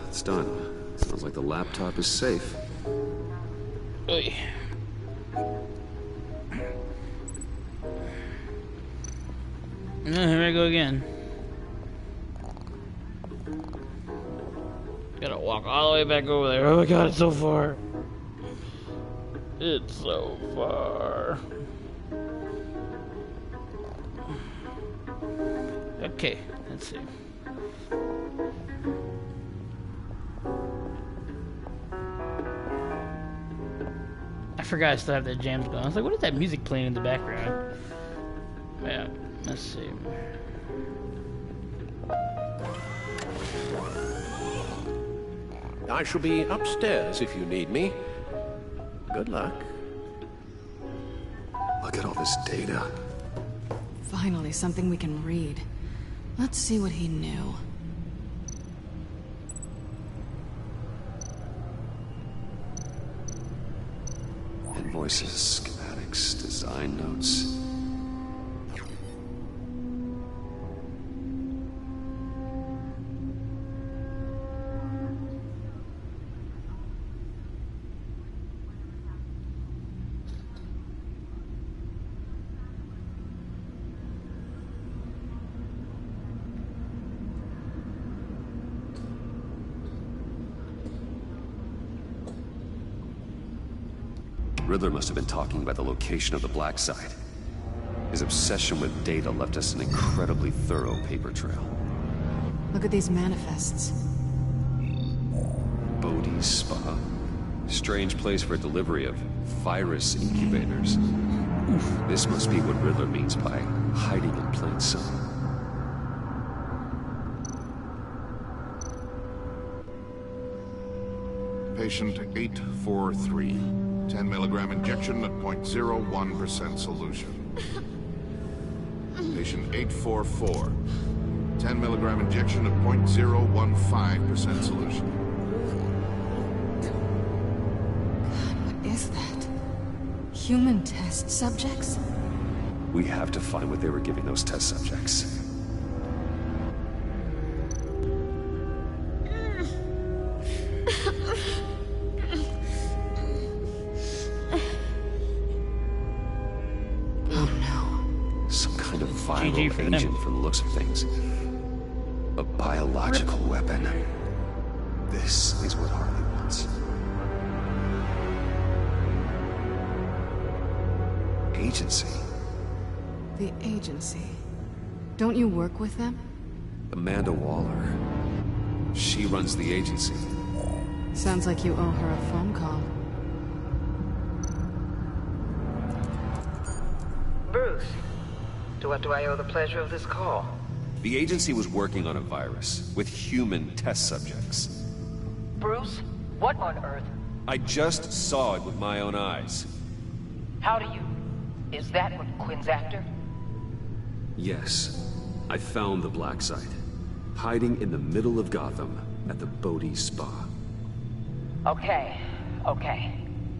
It's done. Sounds like the laptop is safe. Oy. Here I go again. Gotta walk all the way back over there. Oh my god, it's so far. It's so far. Okay, let's see. I forgot I still have that jams going. I was like, what is that music playing in the background? Yeah, let's see. I shall be upstairs if you need me. Good luck. Look at all this data. Finally, something we can read. Let's see what he knew. Invoices, schematics, design notes. Riddler must have been talking about the location of the Black Site. His obsession with data left us an incredibly thorough paper trail. Look at these manifests. Bodhi's Spa. Strange place for delivery of virus incubators. This must be what Riddler means by hiding in plain sight. Patient 843. 10 milligram injection at 0.01% solution. Patient 844. 10 milligram injection at 0.015% solution. God, what is that? Human test subjects? We have to find what they were giving those test subjects. Agent from the looks of things. A biological weapon. This is what Harley wants. Agency. The agency. Don't you work with them? Amanda Waller. She runs the agency. Sounds like you owe her a phone call. Bruce. To what do I owe the pleasure of this call? The agency was working on a virus with human test subjects. Bruce, what on earth? I just saw it with my own eyes. How do you... Is that what Quinn's after? Yes. I found the Black Site. Hiding in the middle of Gotham at the Bodhi Spa. Okay.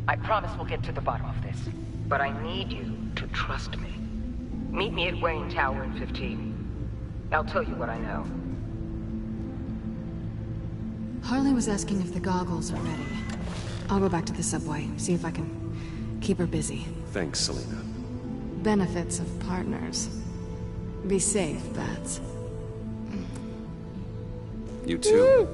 I promise we'll get to the bottom of this. But I need you to trust me. Meet me at Wayne Tower in 15. I'll tell you what I know. Harley was asking if the goggles are ready. I'll go back to the subway, see if I can keep her busy. Thanks, Selina. Benefits of partners. Be safe, Bats. You too.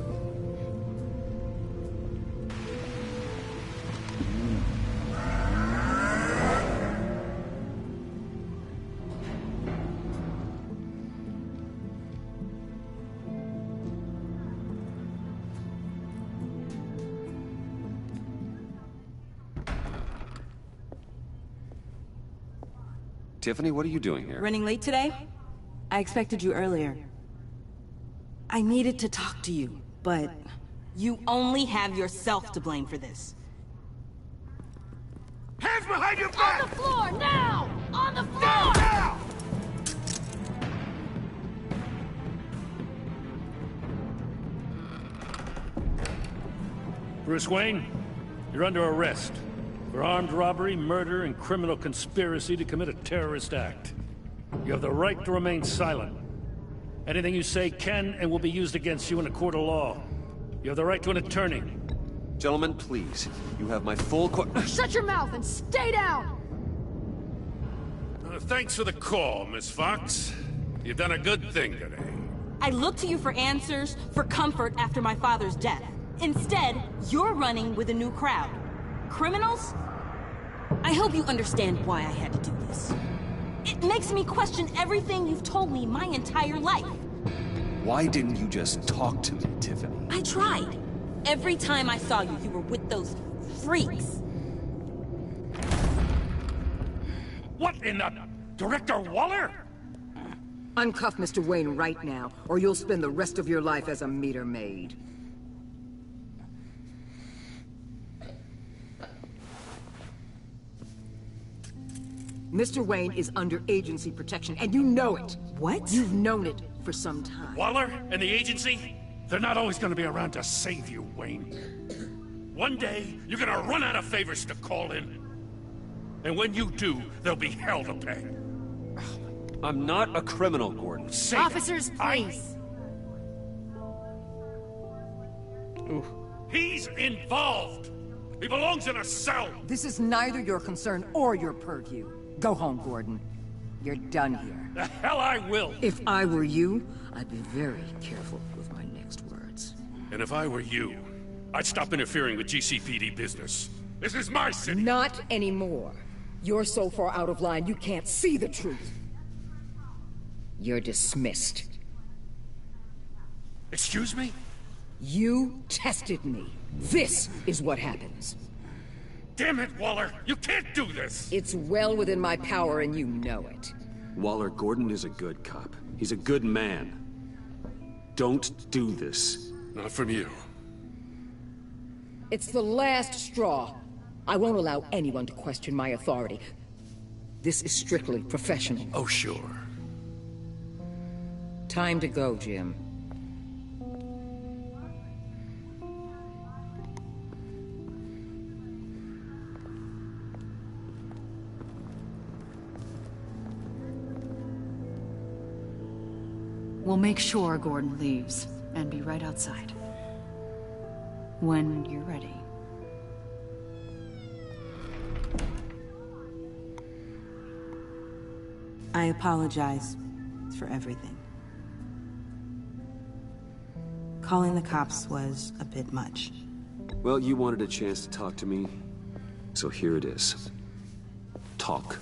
Tiffany, what are you doing here? Running late today? I expected you earlier. I needed to talk to you, but you only have yourself to blame for this. Hands behind your back! On the floor, now! On the floor! Now! Bruce Wayne, you're under arrest for armed robbery, murder, and criminal conspiracy to commit a terrorist act. You have the right to remain silent. Anything you say can and will be used against you in a court of law. You have the right to an attorney. Gentlemen, please. You have my full Shut your mouth and stay down! Thanks for the call, Miss Fox. You've done a good thing today. I looked to you for answers, for comfort after my father's death. Instead, you're running with a new crowd. Criminals? I hope you understand why I had to do this. It makes me question everything you've told me my entire life. Why didn't you just talk to me, Tiffany? I tried. Every time I saw you, you were with those freaks. What in the... Director Waller? Uncuff Mr. Wayne right now, or you'll spend the rest of your life as a meter maid. Mr. Wayne is under agency protection, and you know it. What? You've known it for some time. Waller and the agency? They're not always gonna be around to save you, Wayne. One day, you're gonna run out of favors to call in. And when you do, there'll be hell to pay. I'm not a criminal, Gordon. Say Officers, please. He's involved. He belongs in a cell. This is neither your concern or your purview. Go home, Gordon. You're done here. The hell I will. If I were you, I'd be very careful with my next words. And if I were you, I'd stop interfering with GCPD business. This is my city. Not anymore. You're so far out of line you can't see the truth. You're dismissed. Excuse me? You tested me. This is what happens. Damn it, Waller! You can't do this! It's well within my power and you know it. Waller, Gordon is a good cop. He's a good man. Don't do this. Not from you. It's the last straw. I won't allow anyone to question my authority. This is strictly professional. Oh, sure. Time to go, Jim. We'll make sure Gordon leaves, and be right outside. When you're ready. I apologize for everything. Calling the cops was a bit much. Well, you wanted a chance to talk to me, so here it is. Talk.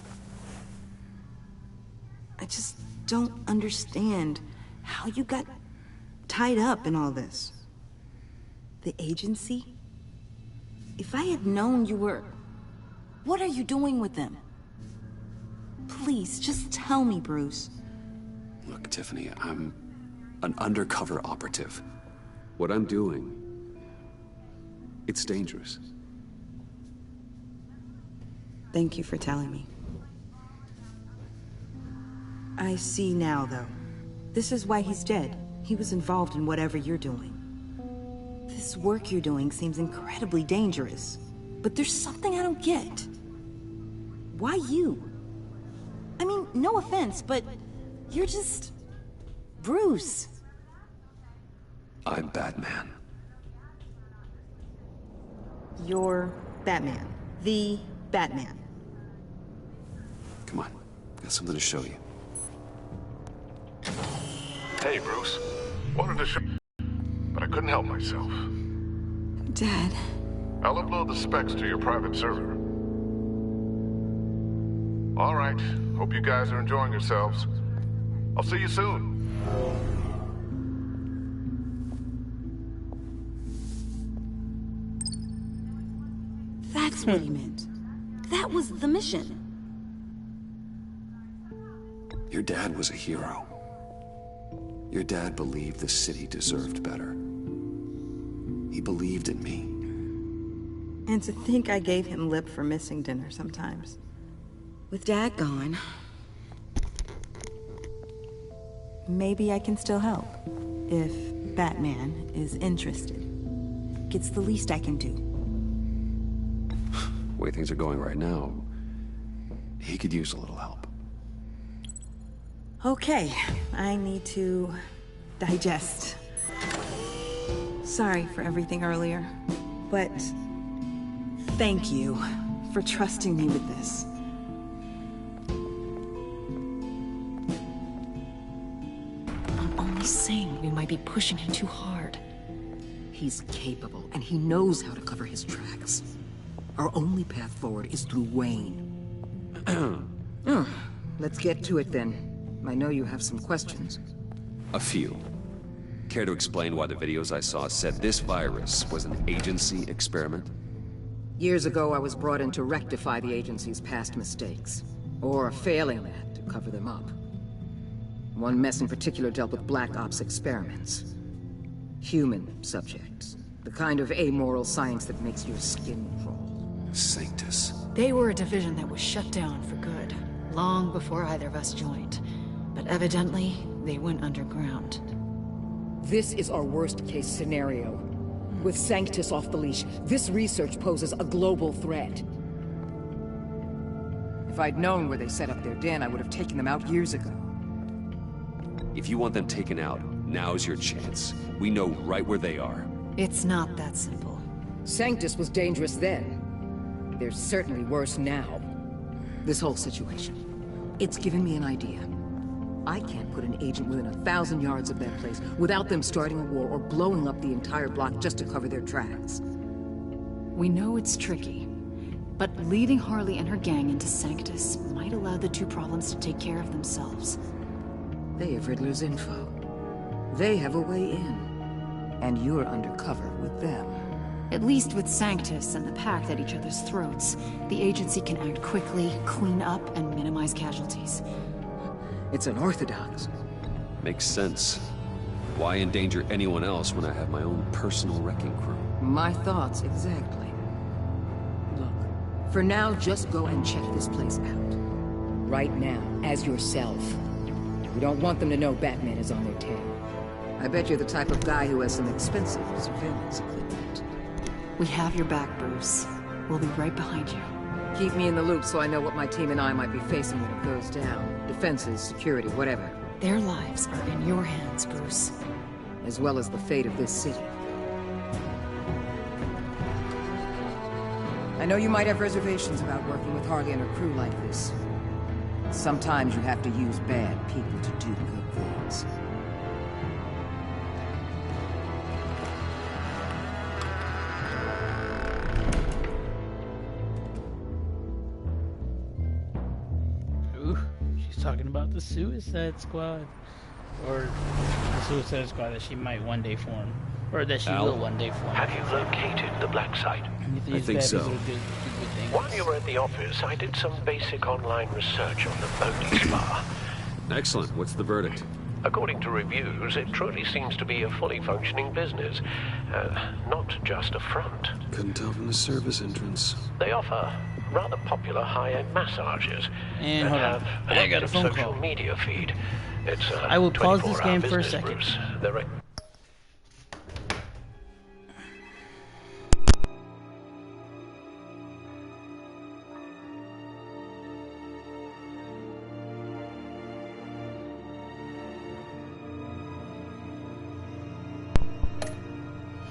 I just don't understand how you got tied up in all this. The agency? If I had known you were... What are you doing with them? Please, just tell me, Bruce. Look, Tiffany, I'm an undercover operative. What I'm doing, it's dangerous. Thank you for telling me. I see now, though. This is why he's dead. He was involved in whatever you're doing. This work you're doing seems incredibly dangerous. But there's something I don't get. Why you? I mean, no offense, but you're just... Bruce. I'm Batman. You're Batman. The Batman. Come on, got something to show you. Hey, Bruce. Wanted to show... but I couldn't help myself. Dad. I'll upload the specs to your private server. All right. Hope you guys are enjoying yourselves. I'll see you soon. That's what he meant. That was the mission. Your dad was a hero. Your dad believed the city deserved better. He believed in me. And to think I gave him lip for missing dinner sometimes. With Dad gone, maybe I can still help. If Batman is interested. It's the least I can do. The way things are going right now, he could use a little help. Okay, I need to digest. Sorry for everything earlier, but thank you for trusting me with this. I'm only saying we might be pushing him too hard. He's capable, and he knows how to cover his tracks. Our only path forward is through Wayne. Let's get to it then. I know you have some questions. A few. Care to explain why the videos I saw said this virus was an agency experiment? Years ago, I was brought in to rectify the agency's past mistakes. Or failing that, to cover them up. One mess in particular dealt with Black Ops experiments. Human subjects. The kind of amoral science that makes your skin crawl. Sanctus. They were a division that was shut down for good, long before either of us joined. But evidently, they went underground. This is our worst-case scenario. With Sanctus off the leash, this research poses a global threat. If I'd known where they set up their den, I would have taken them out years ago. If you want them taken out, now's your chance. We know right where they are. It's not that simple. Sanctus was dangerous then. They're certainly worse now. This whole situation, it's given me an idea. I can't put an agent within 1,000 yards of that place without them starting a war or blowing up the entire block just to cover their tracks. We know it's tricky, but leading Harley and her gang into Sanctus might allow the two problems to take care of themselves. They have Riddler's info. They have a way in. And you're undercover with them. At least with Sanctus and the Pact at each other's throats, the agency can act quickly, clean up, and minimize casualties. It's unorthodox. Makes sense. Why endanger anyone else when I have my own personal wrecking crew? My thoughts exactly. Look, for now, just go and check this place out. Right now, as yourself. We don't want them to know Batman is on their tail. I bet you're the type of guy who has some expensive surveillance equipment. We have your back, Bruce. We'll be right behind you. Keep me in the loop so I know what my team and I might be facing when it goes down. Defenses, security, whatever. Their lives are in your hands, Bruce. As well as the fate of this city. I know you might have reservations about working with Harley and her crew like this. Sometimes you have to use bad people to do good things. Talking about the Suicide Squad, or the Suicide Squad that she might one day form, or that she will one day form. Have you located the black site? I think so. While you were at the office, I did some basic online research on the Bodhi Spa. Excellent. What's the verdict? According to reviews, it truly seems to be a fully functioning business, not just a front. Couldn't tell from the service entrance. They offer rather popular high-end massages and have an I got a phone social call. media feed. It's a I will pause this game for a business, second. Bruce. They're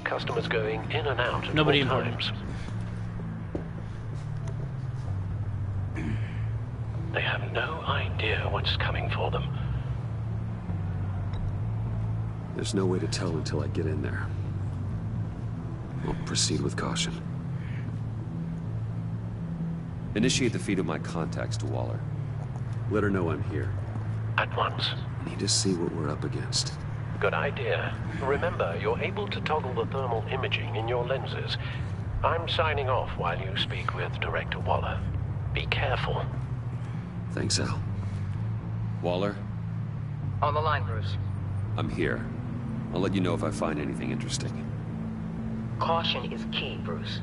customers going in and out at Nobody all important. times. They have no idea what's coming for them. There's no way to tell until I get in there. I'll proceed with caution. Initiate the feed of my contacts to Waller. Let her know I'm here. At once. Need to see what we're up against. Good idea. Remember, you're able to toggle the thermal imaging in your lenses. I'm signing off while you speak with Director Waller. Be careful. Thanks, Al. Waller? On the line, Bruce. I'm here. I'll let you know if I find anything interesting. Caution is key, Bruce.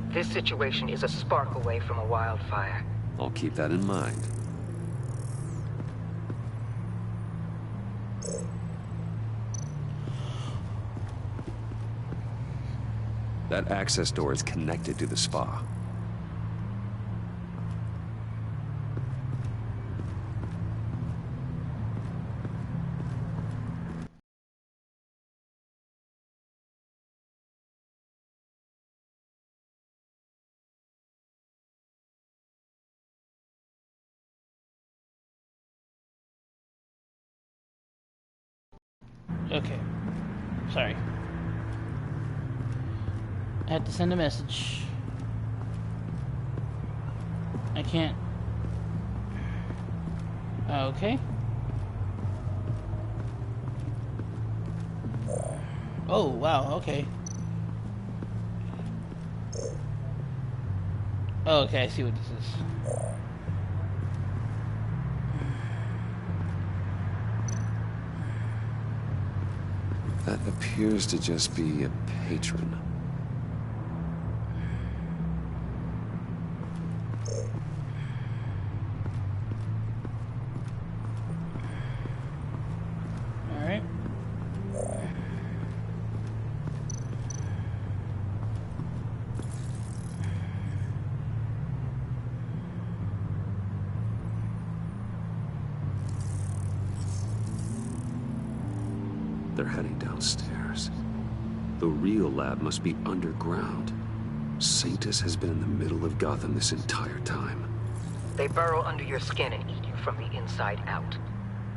This situation is a spark away from a wildfire. I'll keep that in mind. That access door is connected to the spa. Okay. Sorry. I had to send a message. I can't. Okay. Oh, wow, okay. Oh, okay, I see what this is. That appears to just be a patron. Alright. They're heading downstairs. The real lab must be underground. Sanctus has been in the middle of Gotham this entire time. They burrow under your skin and eat you from the inside out.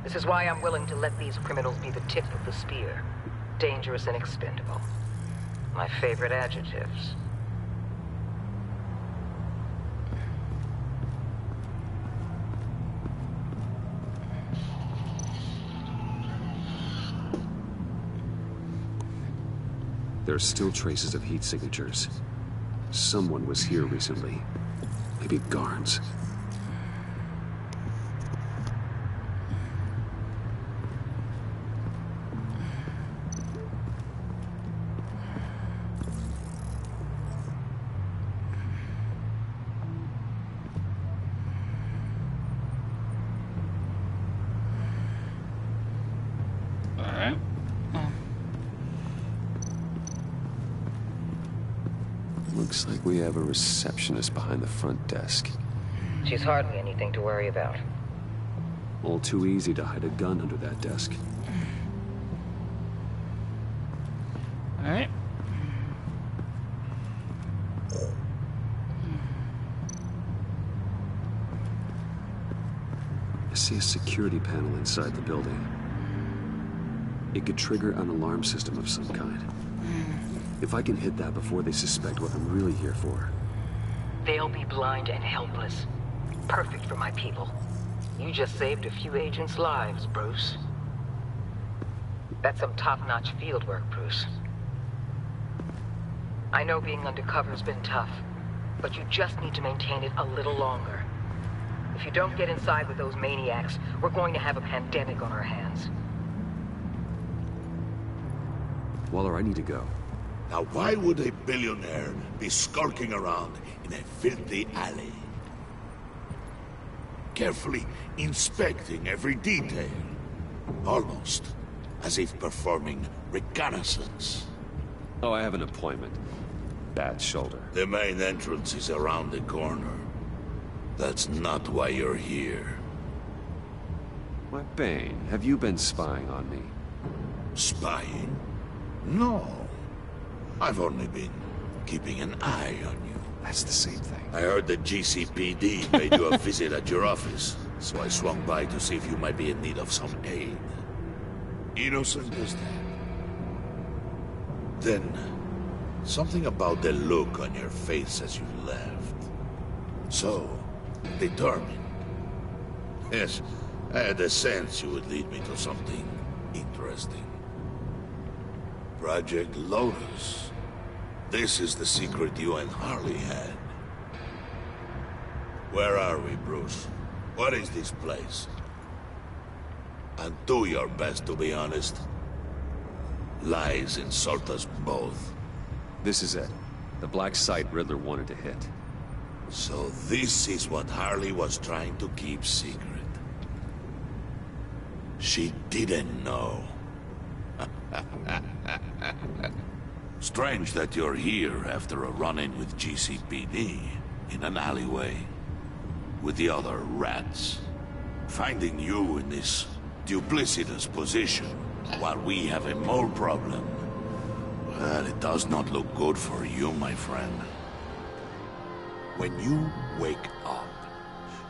This is why I'm willing to let these criminals be the tip of the spear. Dangerous and expendable. My favorite adjectives. There are still traces of heat signatures. Someone was here recently. Maybe guards. Looks like we have a receptionist behind the front desk. She's hardly anything to worry about. All too easy to hide a gun under that desk. Alright. I see a security panel inside the building. It could trigger an alarm system of some kind. If I can hit that before they suspect what I'm really here for. They'll be blind and helpless. Perfect for my people. You just saved a few agents' lives, Bruce. That's some top-notch field work, Bruce. I know being undercover's been tough, but you just need to maintain it a little longer. If you don't get inside with those maniacs, we're going to have a pandemic on our hands. Waller, I need to go. Now why would a billionaire be skulking around in a filthy alley? Carefully inspecting every detail. Almost as if performing reconnaissance. Oh, I have an appointment. Bad shoulder. The main entrance is around the corner. That's not why you're here. Why, Bane, have you been spying on me? Spying? No. I've only been keeping an eye on you. That's the same thing. I heard the GCPD paid you a visit at your office, so I swung by to see if you might be in need of some aid. Innocent as that. Then, something about the look on your face as you left. So, determined. Yes, I had a sense you would lead me to something interesting. Project Lotus. This is the secret you and Harley had. Where are we, Bruce? What is this place? And do your best, to be honest. Lies insult us both. This is it. The black site Riddler wanted to hit. So this is what Harley was trying to keep secret. She didn't know. Strange that you're here after a run-in with GCPD in an alleyway with the other rats. Finding you in this duplicitous position while we have a mole problem. Well, it does not look good for you, my friend. When you wake up,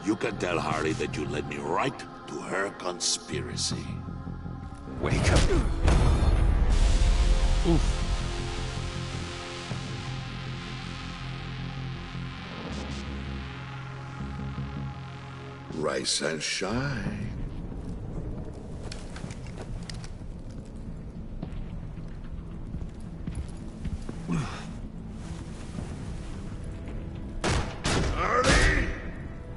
you can tell Harley that you led me right to her conspiracy. Wake up. Oof. Rise and shine.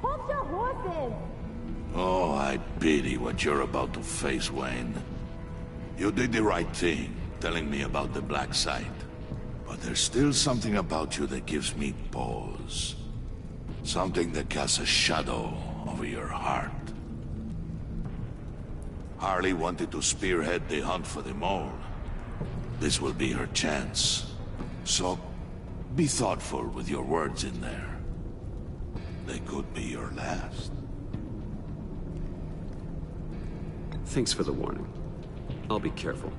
Hold your horses! Oh, I pity what you're about to face, Wayne. You did the right thing, telling me about the black site. But there's still something about you that gives me pause. Something that casts a shadow over your heart. Harley wanted to spearhead the hunt for the mole. This will be her chance. So, be thoughtful with your words in there. They could be your last. Thanks for the warning. I'll be careful.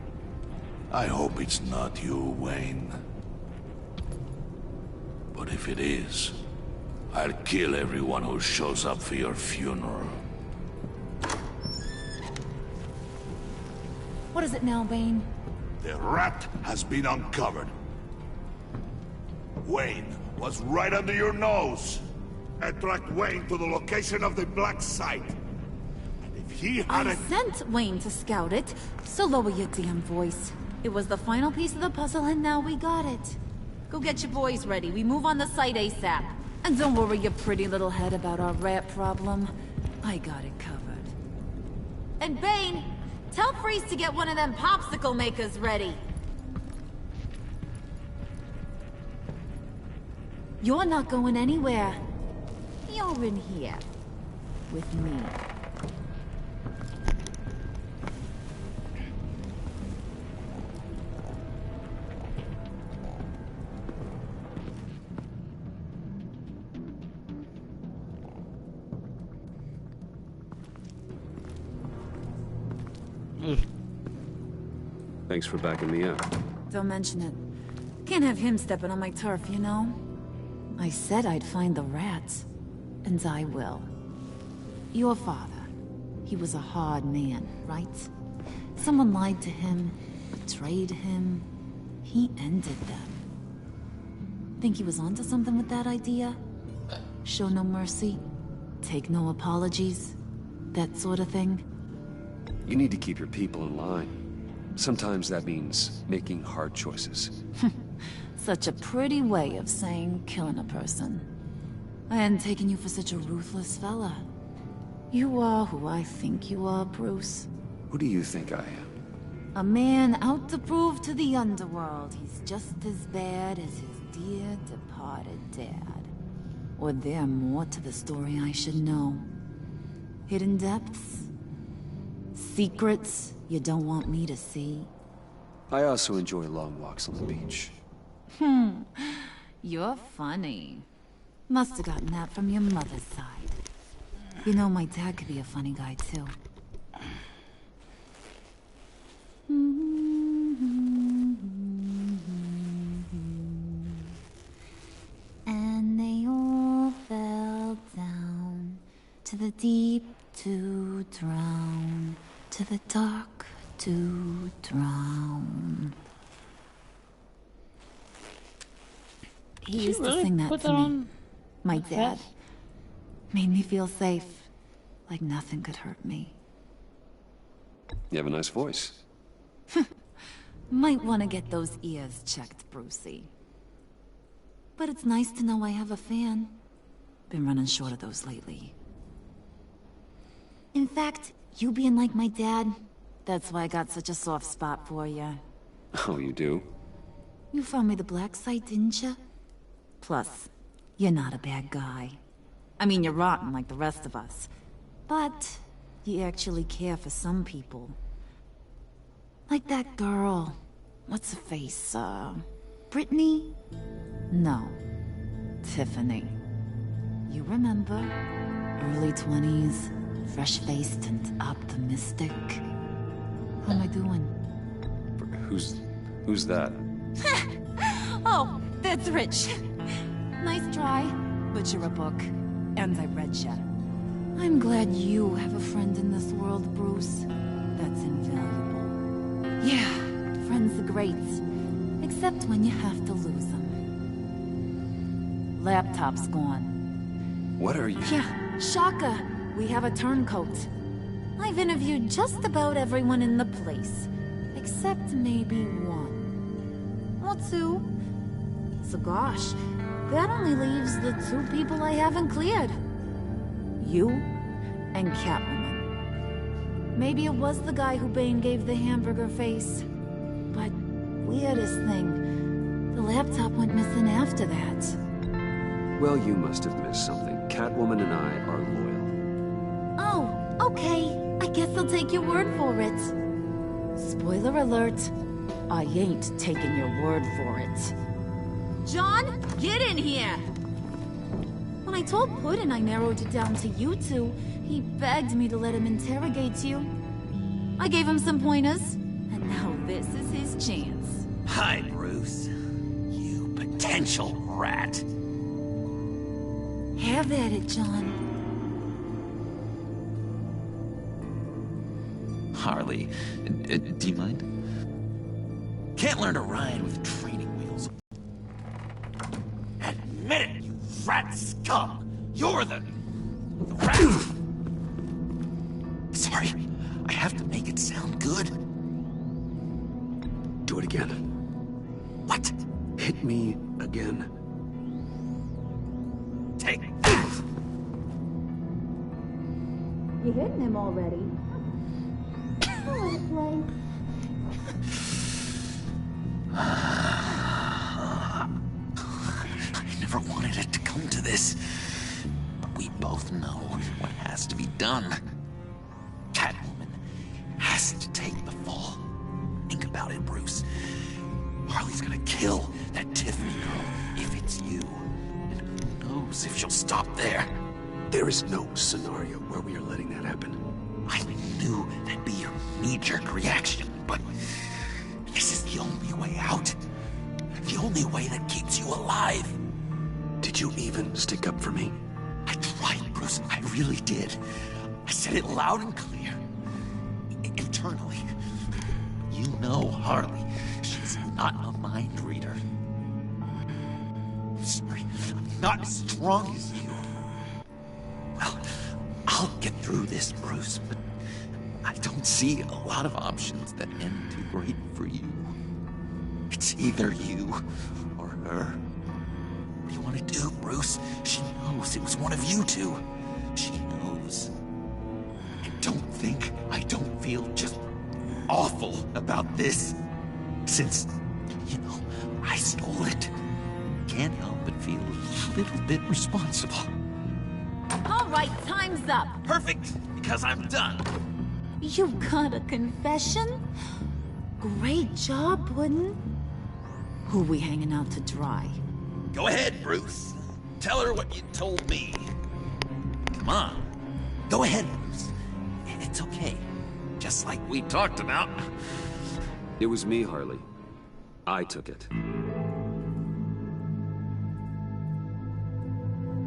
I hope it's not you, Wayne. But if it is, I'll kill everyone who shows up for your funeral. What is it now, Bane? The rat has been uncovered. Wayne was right under your nose. I tracked Wayne to the location of the black site. And if he I hadn't... sent Wayne to scout it, so lower your damn voice. It was the final piece of the puzzle and now we got it. Go get your boys ready. We move on the site ASAP. And don't worry your pretty little head about our rat problem. I got it covered. And Bane, tell Freeze to get one of them popsicle makers ready. You're not going anywhere. You're in here. With me. Thanks for backing me up. Don't mention it. Can't have him stepping on my turf, you know? I said I'd find the rats. And I will. Your father. He was a hard man, right? Someone lied to him, betrayed him. He ended them. Think he was onto something with that idea? Show no mercy? Take no apologies? That sort of thing? You need to keep your people in line. Sometimes that means making hard choices. Such a pretty way of saying killing a person. I hadn't taken you for such a ruthless fella. You are who I think you are, Bruce. Who do you think I am? A man out to prove to the underworld he's just as bad as his dear departed dad. Or there more to the story I should know. Hidden depths? Secrets you don't want me to see? I also enjoy long walks on the beach. You're funny. Must have gotten that from your mother's side. You know, my dad could be a funny guy, too. And they all fell down to the deep to drown, to the dark to drown. He used to sing that to me. My dad. Made me feel safe. Like nothing could hurt me. You have a nice voice. Might want to get those ears checked, Brucey. But it's nice to know I have a fan. Been running short of those lately. In fact, You being like my dad, that's why I got such a soft spot for you. Oh, you do? You found me the black site, didn't you? Plus, you're not a bad guy. I mean, you're rotten like the rest of us. But you actually care for some people. Like that girl. What's her face? Brittany? No. Tiffany. You remember? Early 20s, fresh-faced and optimistic. How am I doing? Who's that? Oh, that's Rich. Nice try, but you're a book, and I read ya. I'm glad you have a friend in this world, Bruce. That's invaluable. Yeah, friends are great. Except when you have to lose them. Laptop's gone. What are you... Yeah, Shaka. We have a turncoat. I've interviewed just about everyone in the place. Except maybe one. Or two. So gosh, that only leaves the two people I haven't cleared. You and Catwoman. Maybe it was the guy who Bane gave the hamburger face. But weirdest thing, the laptop went missing after that. Well, you must have missed something. Catwoman and I are loyal. Oh, okay. I guess I'll take your word for it. Spoiler alert, I ain't taking your word for it. John, get in here! When I told Puddin' I narrowed it down to you two, he begged me to let him interrogate you. I gave him some pointers, and now this is his chance. Hi, Bruce. You potential rat. Have at it, John. Harley, do you mind? Can't learn to ride with training wheels. Admit it, you rat scum! You're the rat! Sorry, I have to make it sound good. Do it again. What? Hit me again. Take You hitting him already? I never wanted it to come to this. But we both know what has to be done. Catwoman has to take the fall. Think about it, Bruce. Harley's gonna kill that Tiffany girl if it's you. And who knows if she'll stop there. There is no scenario where we are letting that happen. I knew that'd be your knee-jerk reaction, but this is the only way out. The only way that keeps you alive. Did you even stick up for me? I tried, Bruce. I really did. I said it loud and clear. Internally. You know Harley. She's not a mind reader. I'm sorry. I'm not as strong as you. Well, I'll get through this, Bruce, but I don't see a lot of options that end too great for you. It's either you or her. What do you want to do, Bruce? She knows it was one of you two. She knows. And don't think I don't feel just awful about this. Since, you know, I stole it. Can't help but feel a little bit responsible. All right, time's up. Perfect, because I'm done. You got a confession? Great job, Puddin'. Who we hanging out to dry? Go ahead, Bruce. Tell her what you told me. Come on. Go ahead, Bruce. It's okay. Just like we talked about. It was me, Harley. I took it.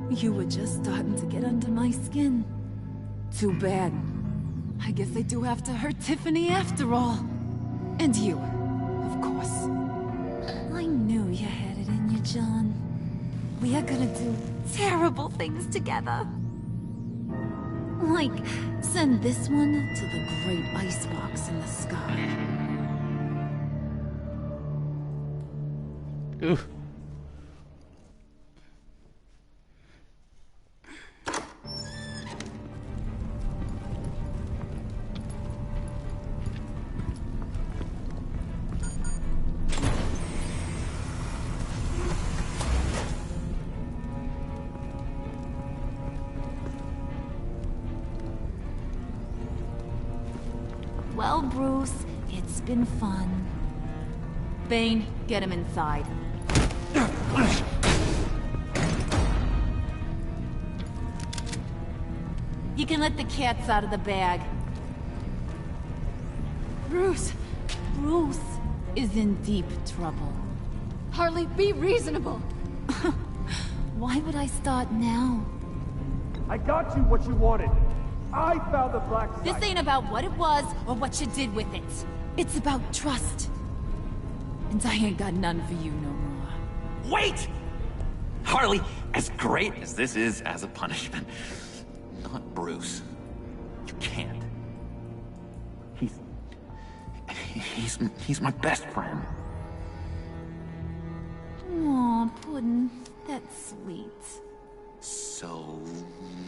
You were just starting to get under my skin. Too bad. I guess I do have to hurt Tiffany after all. And you, of course. I knew you had it in you, John. We are gonna do terrible things together. Like, send this one to the great icebox in the sky. Oof. Well, Bruce, it's been fun. Bane, get him inside. You can let the cats out of the bag. Bruce! Bruce is in deep trouble. Harley, be reasonable! Why would I start now? I got you what you wanted. I found the black site. This ain't about what it was or what you did with it. It's about trust. And I ain't got none for you no more. Wait! Harley, as great as this is as a punishment, not Bruce. You can't. He's my best friend. Aw, Puddin', that's sweet. So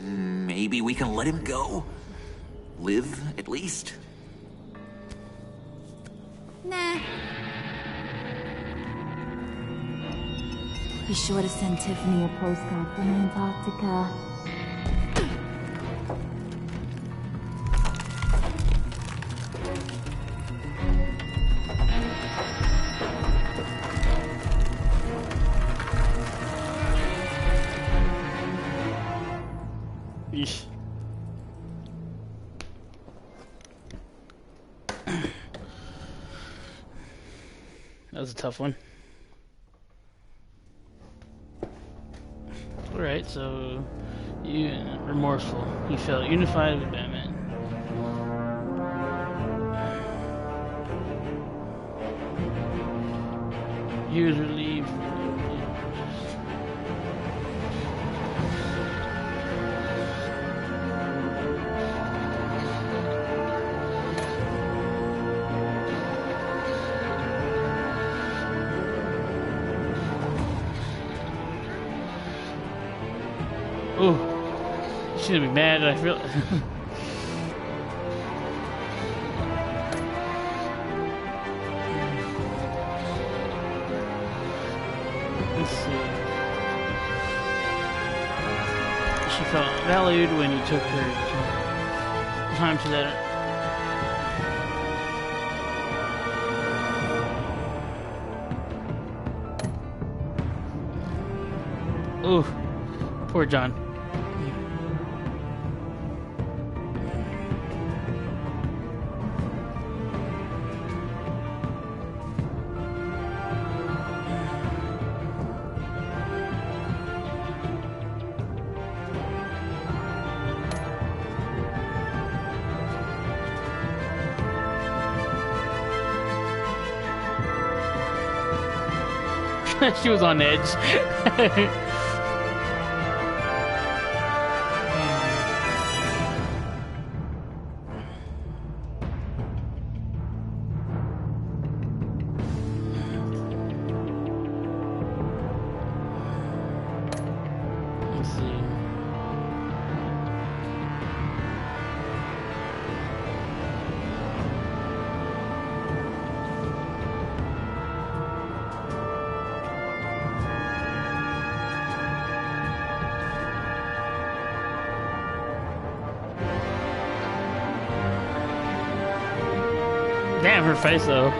maybe we can let him go? Live, at least? Nah. Be sure to send Tiffany a postcard from Antarctica. Yeesh. That was a tough one. Alright, so you remorseful. He felt unified with Batman. He was relieved. Oh, she's gonna be mad. I feel. Let's see. She felt valued when he took her time to that. Oh, poor John. She was on edge. Let's see. Damn, her face though.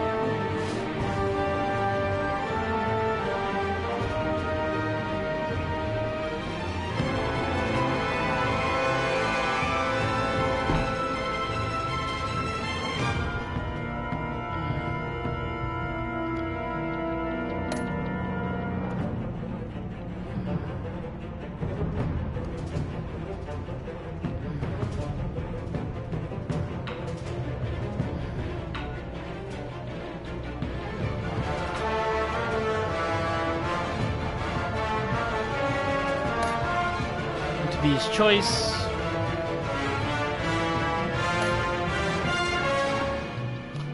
To be his choice.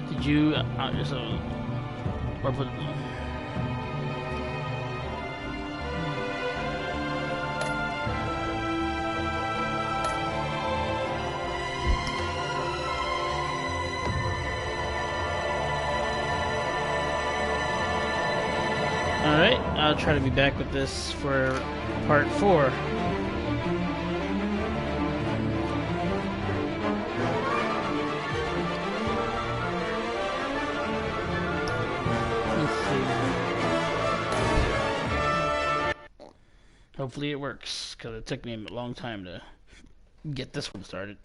Did you just or put Alright, I'll try to be back with this for part 4. Hopefully it works, because it took me a long time to get this one started.